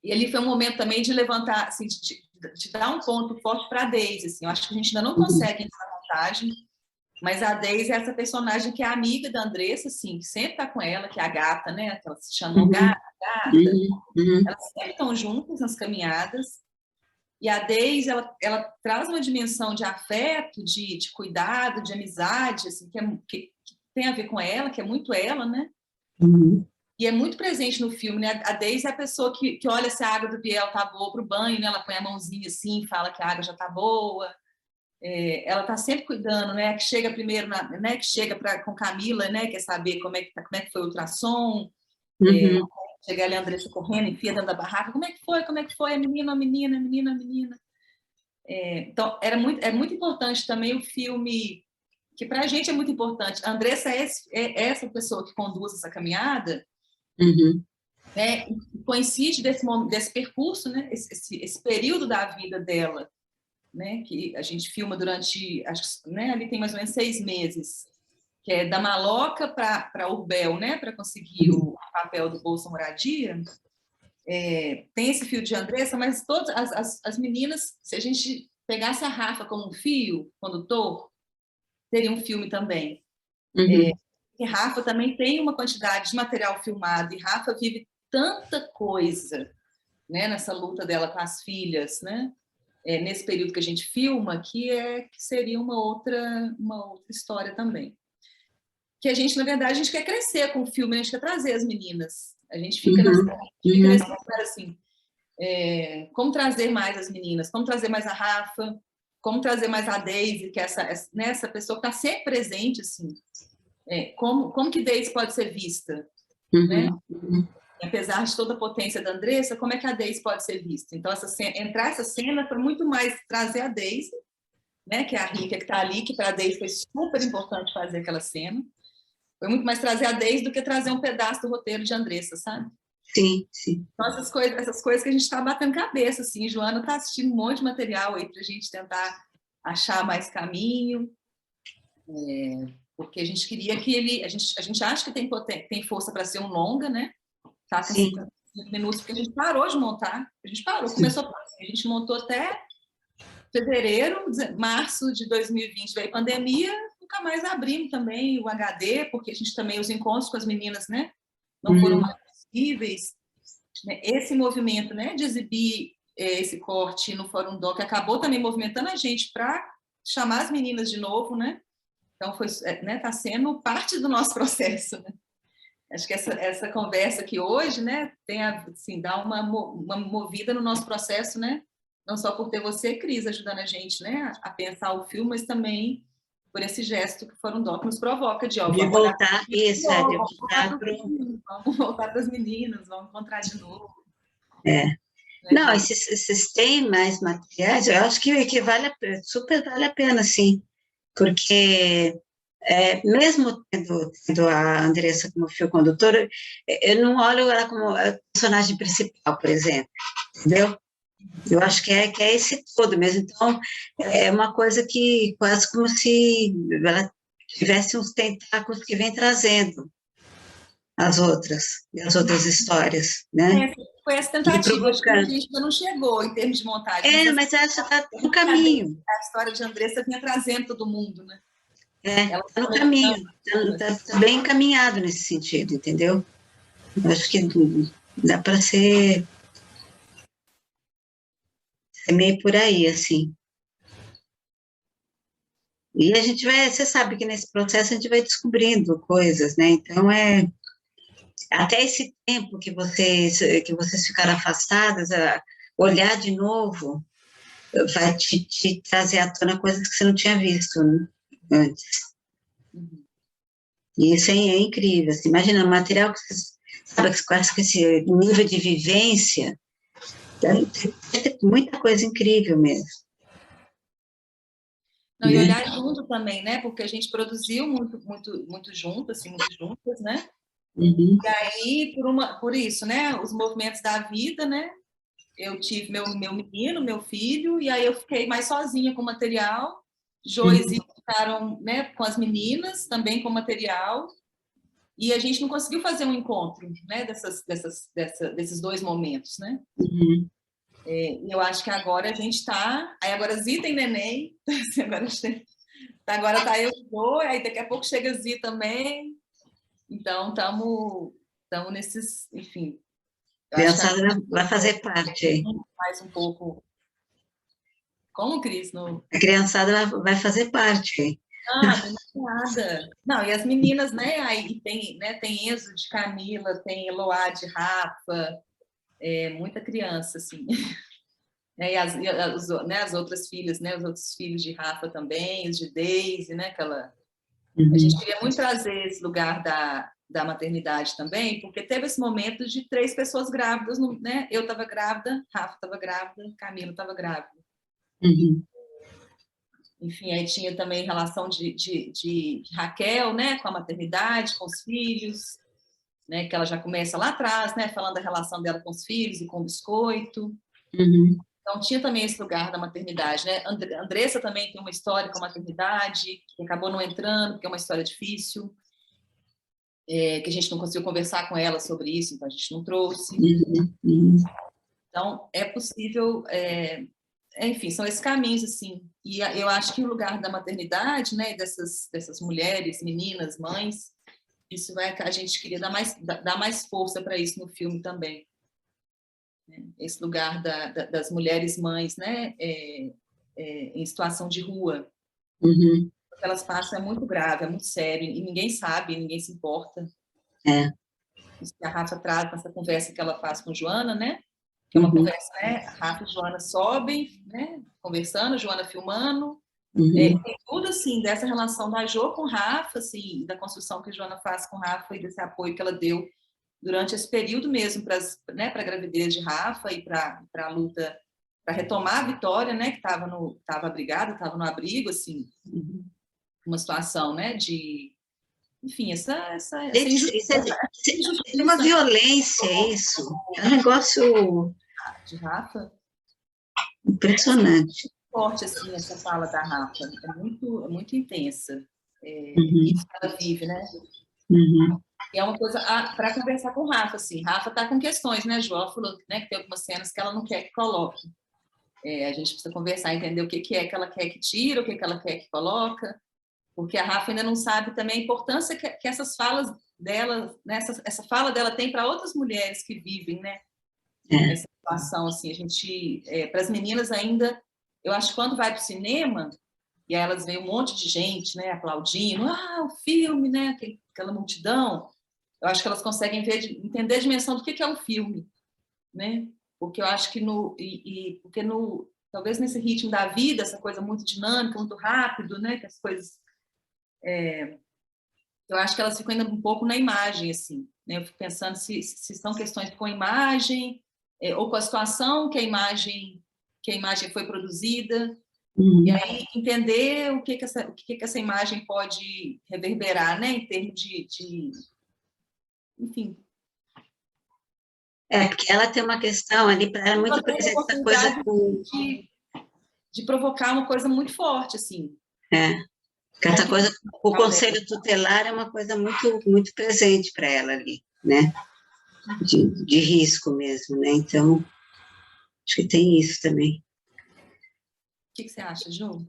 E ali foi um momento também de levantar, assim, de dar um ponto forte para a Daisy, assim. Eu acho que a gente ainda não consegue essa montagem. Mas a Daisy é essa personagem que é amiga da Andressa, assim, que sempre está com ela, que é a gata, né? Que ela se chama gata. Elas sempre estão juntas nas caminhadas. E a Daisy, ela traz uma dimensão de afeto, de cuidado, de amizade, assim, que tem a ver com ela, que é muito ela, né? E é muito presente no filme, né? A Daisy é a pessoa que olha se a água do Biel tá boa para o banho, né? Ela põe a mãozinha assim, fala que a água já tá boa. Ela está sempre cuidando, né? Que chega primeiro, né? Que chega com Camila, né? Quer saber como é que foi o ultrassom. Chega ali a Andressa correndo, enfia dentro da barraca. Como é que foi? A menina. Então, é muito importante também o filme, que para a gente é muito importante. A Andressa é essa pessoa que conduz essa caminhada, né? Coincide desse percurso, né? Esse período da vida dela, né, que a gente filma durante, né, ali tem mais ou menos 6 meses, que é da maloca para Urbel, né, para conseguir o papel do Bolsa Moradia. Tem esse fio de Andressa, mas todas as meninas, se a gente pegasse a Rafa como um fio condutor, teria um filme também. E Rafa também tem uma quantidade de material filmado, e Rafa vive tanta coisa, né, nessa luta dela com as filhas, né? Nesse período que a gente filma, que seria uma outra história também. Que a gente, na verdade, a gente quer crescer com o filme, a gente quer trazer as meninas. A gente fica nesse lugar assim, como trazer mais as meninas, como trazer mais a Rafa, como trazer mais a Daisy, que é essa pessoa que está sempre presente, assim. Como que Daisy pode ser vista, né? Apesar de toda a potência da Andressa, como é que a Daisy pode ser vista? Então, entrar essa cena foi muito mais trazer a Daisy, né, que é a Rica que está ali, que para a Daisy foi super importante fazer aquela cena. Foi muito mais trazer a Daisy do que trazer um pedaço do roteiro de Andressa, sabe? Sim. Então, essas coisas que a gente está batendo cabeça, assim. Joana está assistindo um monte de material aí para a gente tentar achar mais caminho, porque a gente queria que a gente acha que tem força para ser um longa, né? Tá com 50 minutos, porque a gente parou de montar. A gente parou, começou a gente montou até fevereiro, março de 2020, veio a pandemia, nunca mais abrimos também o HD, porque a gente também, os encontros com as meninas, né, não foram mais possíveis. Esse movimento, né, de exibir esse corte no Fórum Doc acabou também movimentando a gente para chamar as meninas de novo, né? Então, tá sendo parte do nosso processo, né? Acho que essa conversa aqui hoje, né, assim, dá uma movida no nosso processo, né? Não só por ter você, Cris, ajudando a gente, né, a pensar o filme, mas também por esse gesto que o Fórum Doc nos provoca de voltar, vamos voltar para as meninas, vamos encontrar de novo. né? Não, esses têm mais materiais, eu acho que super vale a pena, sim, porque mesmo tendo a Andressa como fio condutor, eu não olho ela como personagem principal, por exemplo, entendeu? Eu acho que é esse todo mesmo. Então, é uma coisa que quase como se ela tivesse uns tentáculos que vem trazendo e as outras histórias, né? Foi essa E tentativa, acho que a provocando. gente ainda não chegou em termos de montagem, mas essa Mas essa está no caminho, a história de Andressa vinha trazendo todo mundo, né? Ela está no conectando caminho, pessoas. está bem encaminhado nesse sentido, entendeu? Eu acho que dá para ser meio por aí, assim. E a gente vai, você sabe que nesse processo a gente vai descobrindo coisas, né? Então, até esse tempo que vocês ficaram afastadas, olhar de novo vai te trazer à tona coisas que você não tinha visto, né, antes. Uhum. E isso é incrível. Assim, imagina, o material que vocês, sabe, com esse nível de vivência, tem muita coisa incrível mesmo. Não, e Né? olhar junto também, né? Porque a gente produziu muito junto, assim, muito juntas, né? Uhum, E aí, por isso, né? Os movimentos da vida, né? Eu tive meu menino, meu filho, e aí eu fiquei mais sozinha com o material. Jo e uhum, Zita ficaram, né, com as meninas, também com o material. E a gente não conseguiu fazer um encontro, né? Desses dois momentos, né? uhum. E eu acho que agora a gente está. Aí agora Zita e Neném. Agora tá eu e Jo, aí daqui a pouco chega Zi também. Então estamos nesses. Enfim, A eu acho que criançada agora vai fazer parte aí. mais um pouco. Como, Cris? No... A criançada vai fazer parte aí. Ah, tem nada. Não, e as meninas, né? Aí tem, né, tem Enzo de Camila, tem Eloá de Rafa, muita criança, assim. As outras filhas, né? Os outros filhos de Rafa também, os de Daisy, né? A gente Uhum, queria muito trazer esse lugar da maternidade também, porque teve esse momento de 3 pessoas grávidas, né? Eu estava grávida, Rafa estava grávida, Camila estava grávida. uhum, Enfim, aí tinha também relação de Raquel, né? Com a maternidade, com os filhos, né? Que ela já começa lá atrás, né? Falando da relação dela com os filhos e com o biscoito. uhum, Então, tinha também esse lugar da maternidade, né? Andressa também tem uma história com a maternidade, que acabou não entrando, porque é uma história difícil, que a gente não conseguiu conversar com ela sobre isso, então a gente não trouxe. uhum, uhum. Então, é possível, enfim, são esses caminhos, assim. E eu acho que o lugar da maternidade, né, dessas mulheres, meninas, mães, isso a gente queria dar mais força para isso no filme também. Esse lugar das mulheres mães, né, em situação de rua. Uhum. O que elas passam é muito grave, é muito sério, e ninguém sabe, ninguém se importa. É. Isso que a Rafa traz nessa conversa que ela faz com Joana, né? Que é uma Uhum, conversa, né? Rafa e Joana sobem, né? Conversando, Joana filmando. uhum, Tem tudo, assim, dessa relação da Jo com Rafa, assim, da construção que a Joana faz com Rafa e desse apoio que ela deu durante esse período mesmo para a gravidez de Rafa e para a luta, para retomar a Vitória, né? Que estava abrigada, estava no abrigo, assim, uhum. uma situação, né? Enfim, essa Gente, isso é de uma injustiça, né, violência, isso. É um negócio de Rafa. impressionante. Forte, assim, essa fala da Rafa. É muito intensa. Uhum, Isso que ela vive, né? uhum, E é uma coisa para conversar com o Rafa, assim. Rafa está com questões, né, João? Falou, né, que tem algumas cenas que ela não quer que coloque. A gente precisa conversar, entender o que é que ela quer que tira, o que ela quer que coloca, porque a Rafa ainda não sabe também a importância que essas falas dela, né, essa fala dela tem para outras mulheres que vivem, né? é, Essa situação, assim, a gente, para as meninas ainda, eu acho que quando vai para o cinema, e aí elas veem um monte de gente, né, aplaudindo, o filme, né, aquela multidão, eu acho que elas conseguem entender a dimensão do que é um filme, né, porque eu acho que porque talvez nesse ritmo da vida, essa coisa muito dinâmica, muito rápido, né, que as coisas, eu acho que elas ficam ainda um pouco na imagem, assim, né, eu fico pensando se são questões com imagem, ou com a situação que a imagem foi produzida, Uhum. e aí entender o que essa imagem pode reverberar, né, em termos enfim. Porque ela tem uma questão ali, para ela, muito presente, essa coisa com... de provocar uma coisa muito forte, assim. Essa coisa, o conselho tutelar é uma coisa muito, muito presente para ela ali, né? De risco mesmo, né? Então, acho que tem isso também. O que você acha, Ju?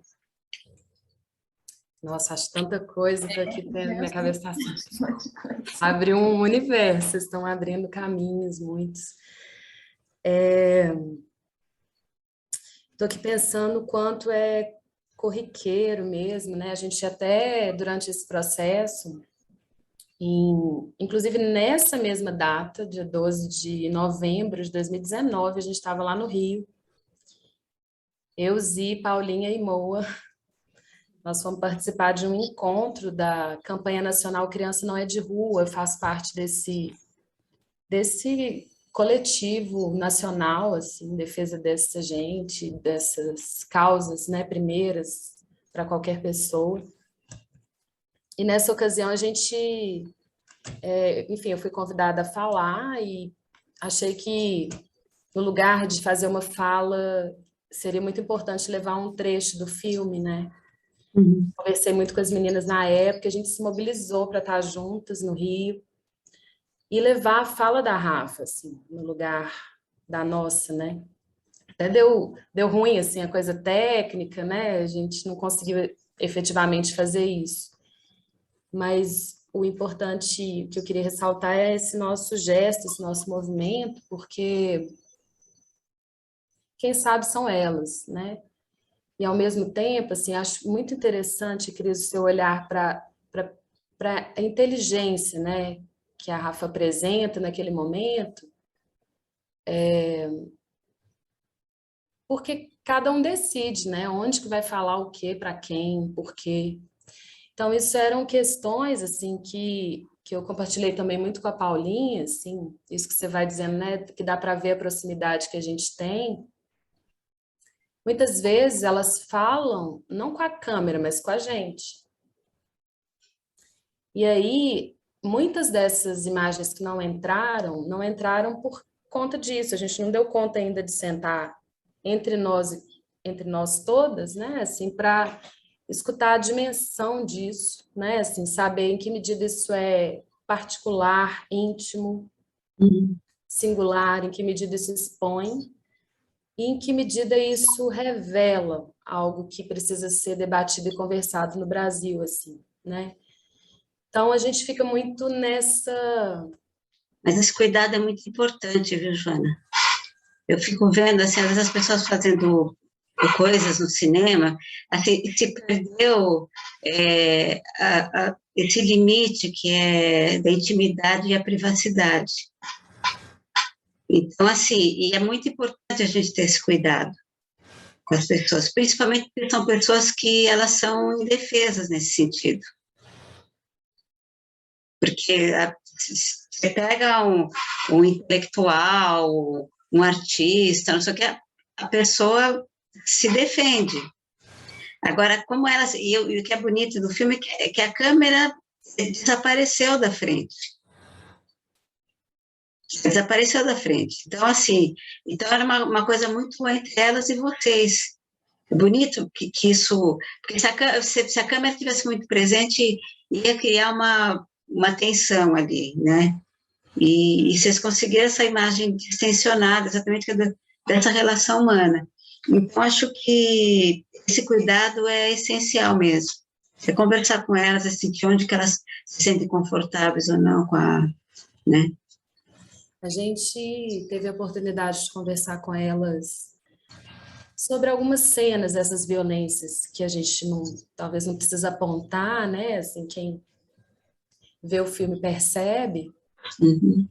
Nossa, acho tanta coisa que aqui dentro da minha cabeça assim. Abriu um universo, vocês estão abrindo caminhos muitos. Estou aqui pensando o quanto é corriqueiro mesmo, né? A gente até, durante esse processo, inclusive nessa mesma data, dia 12 de novembro de 2019, a gente estava lá no Rio. Eu, Zi, Paulinha e Moa, nós fomos participar de um encontro da campanha nacional Criança Não é de Rua. Eu faço parte desse coletivo nacional, assim, em defesa dessa gente, dessas causas, né, primeiras para qualquer pessoa. E nessa ocasião a gente, enfim, eu fui convidada a falar e achei que no lugar de fazer uma fala seria muito importante levar um trecho do filme, né? Uhum. Conversei muito com as meninas na época, a gente se mobilizou para estar juntas no Rio e levar a fala da Rafa, assim, no lugar da nossa, né? Até deu ruim, assim, a coisa técnica, né? A gente não conseguiu efetivamente fazer isso. Mas o importante que eu queria ressaltar é esse nosso gesto, esse nosso movimento, porque quem sabe são elas, né? E, ao mesmo tempo, assim, acho muito interessante, Cris, o seu olhar para a inteligência, né, que a Rafa apresenta naquele momento, porque cada um decide, né, onde que vai falar o quê, para quem, por quê. Então, isso eram questões, assim, que eu compartilhei também muito com a Paulinha, assim, isso que você vai dizendo, né, que dá para ver a proximidade que a gente tem. Muitas vezes elas falam não com a câmera, mas com a gente. E aí, muitas dessas imagens que não entraram por conta disso. A gente não deu conta ainda de sentar entre nós todas, né, assim, para escutar a dimensão disso, né, assim, saber em que medida isso é particular, íntimo, singular, em que medida isso expõe e em que medida isso revela algo que precisa ser debatido e conversado no Brasil, assim, né? Então, a gente fica muito nessa... Mas esse cuidado é muito importante, viu, Joana? Eu fico vendo, assim, às vezes as pessoas fazendo coisas no cinema, assim, se perdeu esse limite que é da intimidade e a privacidade. Então, assim, e é muito importante a gente ter esse cuidado com as pessoas, principalmente porque são pessoas que elas são indefesas nesse sentido. Porque você pega um intelectual, um artista, não sei o que, a pessoa se defende. Agora, como elas... E o que é bonito do filme é que a câmera desapareceu da frente. Desapareceu da frente. Então, assim, então era uma coisa muito entre elas e vocês. É bonito que isso... Porque se a câmera estivesse muito presente, ia criar uma tensão ali, né? E vocês conseguiram essa imagem distensionada, exatamente dessa relação humana. Então, acho que esse cuidado é essencial mesmo. Você conversar com elas, sentir onde que elas se sentem confortáveis ou não com né? A gente teve a oportunidade de conversar com elas sobre algumas cenas dessas violências que a gente talvez não precisa apontar, né? Assim, quem vê o filme percebe. Uhum.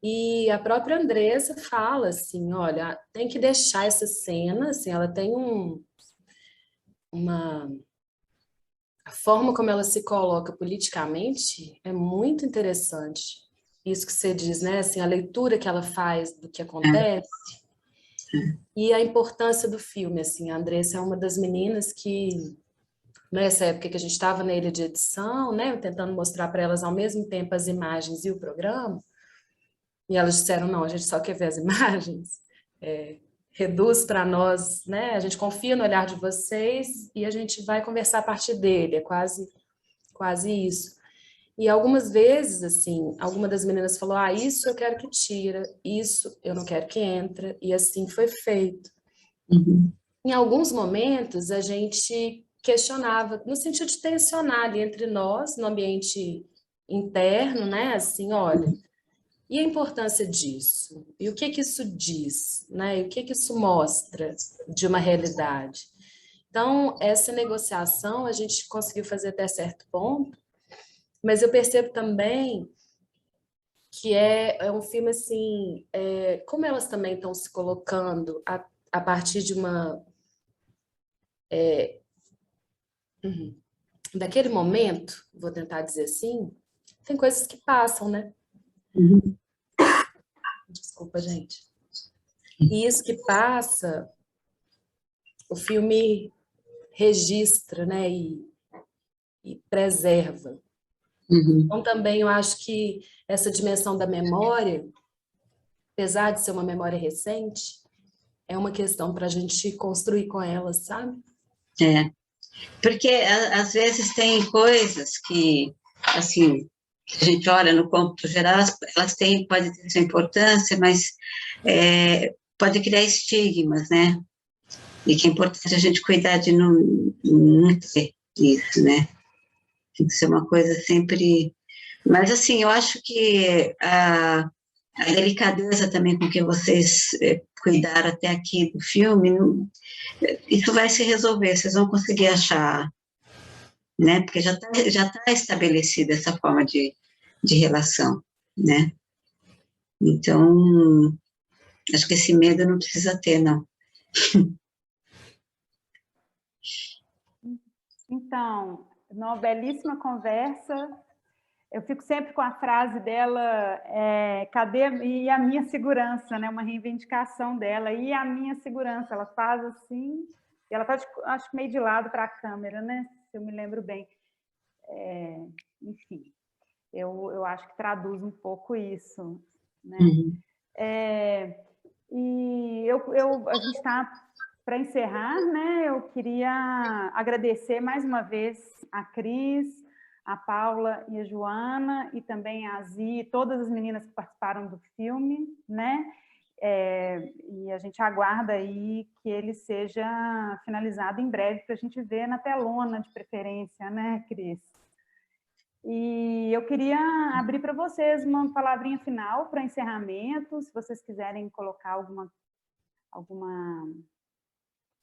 E a própria Andressa fala assim, olha, tem que deixar essa cena, assim, ela tem a forma como ela se coloca politicamente é muito interessante. isso que você diz, né? Assim, a leitura que ela faz do que acontece e a importância do filme. Assim, a Andressa é uma das meninas que, nessa época que a gente estava na ilha de edição, né, tentando mostrar para elas ao mesmo tempo as imagens e o programa, e elas disseram, não, a gente só quer ver as imagens, reduz para nós, né, a gente confia no olhar de vocês e a gente vai conversar a partir dele, é quase isso. E algumas vezes, assim, alguma das meninas falou, isso eu quero que tira, isso eu não quero que entra, e assim foi feito. Uhum. Em alguns momentos, a gente questionava, no sentido de tensionar ali entre nós, no ambiente interno, né? Assim, olha, e a importância disso? E o que isso diz? Né? E o que isso mostra de uma realidade? Então, essa negociação a gente conseguiu fazer até certo ponto, mas eu percebo também que é um filme, assim, como elas também estão se colocando a partir de uma... daquele momento, vou tentar dizer assim, tem coisas que passam, né? Uhum. Desculpa, gente. E isso que passa, o filme registra, né? E preserva. Uhum. Então, também eu acho que essa dimensão da memória, apesar de ser uma memória recente, é uma questão para a gente construir com ela, sabe? É, porque às vezes tem coisas que, assim, a gente olha no cômputo geral, elas têm, pode ter sua importância, mas pode criar estigmas, né? E que é importante a gente cuidar de não ter isso, né? Tem que ser uma coisa sempre... Mas, assim, eu acho que a delicadeza também com que vocês cuidaram até aqui do filme, isso vai se resolver, vocês vão conseguir achar, né? Porque já tá estabelecida essa forma de relação, né? Então, acho que esse medo não precisa ter, não. Então, uma belíssima conversa. Eu fico sempre com a frase dela, cadê e a minha segurança, né? Uma reivindicação dela, e a minha segurança, ela faz assim, e ela está, acho que meio de lado para a câmera, né? Se eu me lembro bem. Enfim, eu acho que traduz um pouco isso, né? Uhum. E a gente está para encerrar, né? Eu queria agradecer mais uma vez a Cris, a Paula e a Joana, e também a Zi, todas as meninas que participaram do filme, né? E a gente aguarda aí que ele seja finalizado em breve, para a gente ver na telona, de preferência, né, Cris? E eu queria abrir para vocês uma palavrinha final para encerramento, se vocês quiserem colocar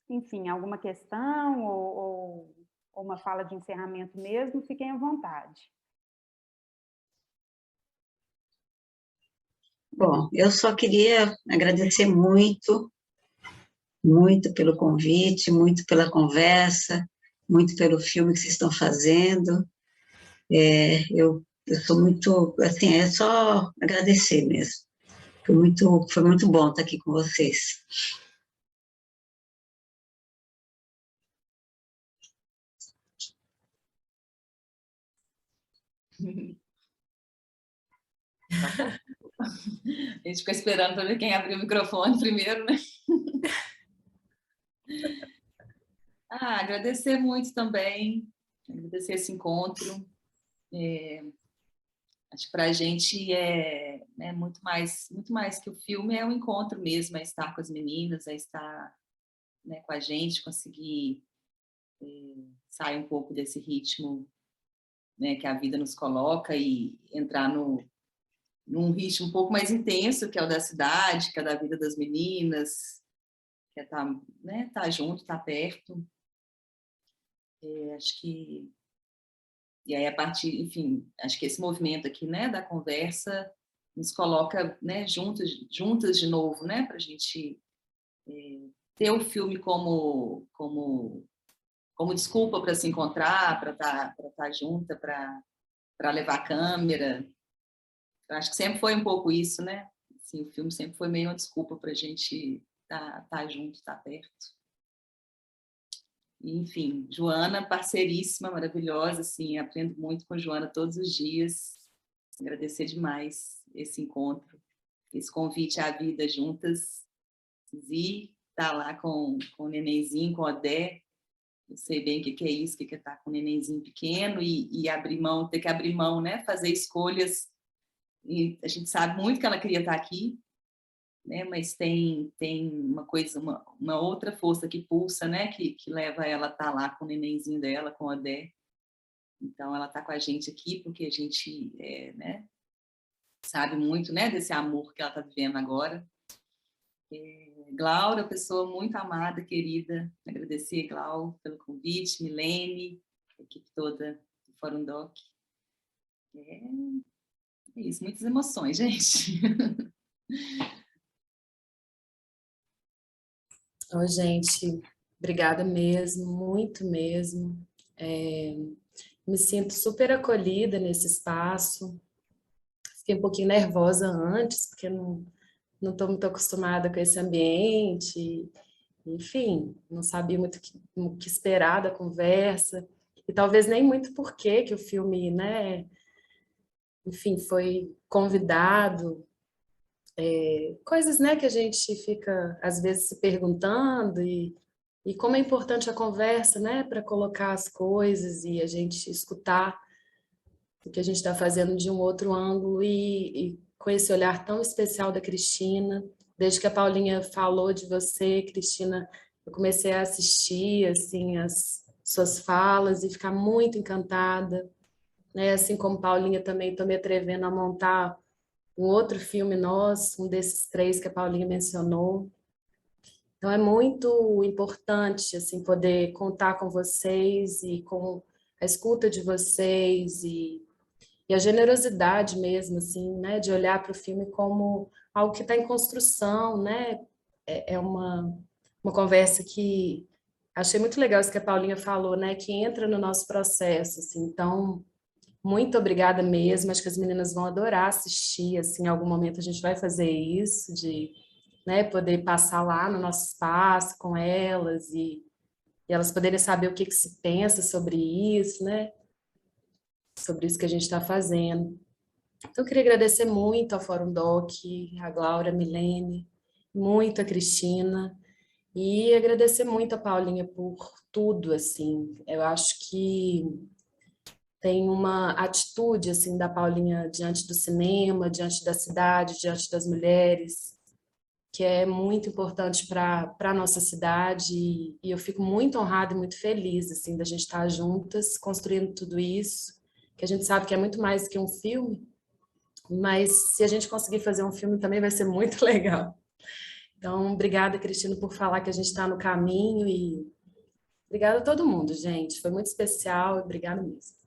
enfim, alguma questão ou uma fala de encerramento mesmo, fiquem à vontade. Bom, eu só queria agradecer muito, muito pelo convite, muito pela conversa, muito pelo filme que vocês estão fazendo. Eu sou muito, assim, é só agradecer mesmo. Foi muito bom estar aqui com vocês. A gente ficou esperando para ver quem abriu o microfone primeiro, né? Agradecer muito também, agradecer esse encontro. Acho que para a gente é muito mais que o filme, é um encontro mesmo, é estar com as meninas, é estar, né, com a gente, conseguir sair um pouco desse ritmo, né, que a vida nos coloca e entrar num ritmo um pouco mais intenso, que é o da cidade, que é da vida das meninas, que é estar, né, tá junto, estar perto. Acho que... E aí, a partir, enfim, acho que esse movimento aqui, né, da conversa nos coloca, né, juntas de novo, né, para a gente ter o filme como desculpa para se encontrar, para estar junta, para levar a câmera. Eu acho que sempre foi um pouco isso, né? Assim, o filme sempre foi meio uma desculpa para a gente tá junto, estar perto. E, enfim, Joana, parceiríssima, maravilhosa, assim, aprendo muito com a Joana todos os dias. Agradecer demais esse encontro, esse convite à vida juntas. Zi tá lá com o nenenzinho, com o Odé. Eu sei bem o que é isso, o que é estar com um nenenzinho pequeno e abrir mão, ter que abrir mão, né? Fazer escolhas. E a gente sabe muito que ela queria estar aqui, né? Mas tem uma coisa, uma outra força que pulsa, né? Que leva ela a estar lá com o nenenzinho dela, com o Odé. Então, ela está com a gente aqui porque a gente né, sabe muito, né, desse amor que ela está vivendo agora. Glaura, pessoa muito amada, querida. Agradecer, Glau, pelo convite. Milene, a equipe toda do Fórum Doc. É isso, muitas emoções, gente. Oi, gente, obrigada mesmo, muito mesmo. Me sinto super acolhida nesse espaço. Fiquei um pouquinho nervosa antes, porque não estou muito acostumada com esse ambiente. Enfim, não sabia muito o que esperar da conversa. E talvez nem muito porquê que o filme, né, enfim, foi convidado. Coisas, né, que a gente fica, às vezes, se perguntando e como é importante a conversa, né, para colocar as coisas e a gente escutar o que a gente está fazendo de um outro ângulo e com esse olhar tão especial da Cristina. Desde que a Paulinha falou de você, Cristina, eu comecei a assistir, assim, as suas falas e ficar muito encantada, né? Assim como Paulinha também estou me atrevendo a montar um outro filme nosso, um desses 3 que a Paulinha mencionou. Então é muito importante assim poder contar com vocês e com a escuta de vocês e a generosidade mesmo assim, né, de olhar para o filme como algo que está em construção, né? É uma conversa que achei muito legal isso que a Paulinha falou, né, que entra no nosso processo, assim. Então, muito obrigada mesmo, acho que as meninas vão adorar assistir, assim, em algum momento a gente vai fazer isso, de, né, poder passar lá no nosso espaço com elas e elas poderem saber o que se pensa sobre isso, né, sobre isso que a gente está fazendo. Então, eu queria agradecer muito ao Fórum Doc, a Glaura, a Milene, muito a Cristina, e agradecer muito a Paulinha por tudo, assim. Eu acho que tem uma atitude assim da Paulinha diante do cinema, diante da cidade, diante das mulheres, que é muito importante para a nossa cidade e eu fico muito honrada e muito feliz assim da gente estar juntas construindo tudo isso, que a gente sabe que é muito mais do que um filme, mas se a gente conseguir fazer um filme também vai ser muito legal. Então, obrigada, Cristina, por falar que a gente está no caminho e obrigada a todo mundo, gente. Foi muito especial e obrigada mesmo.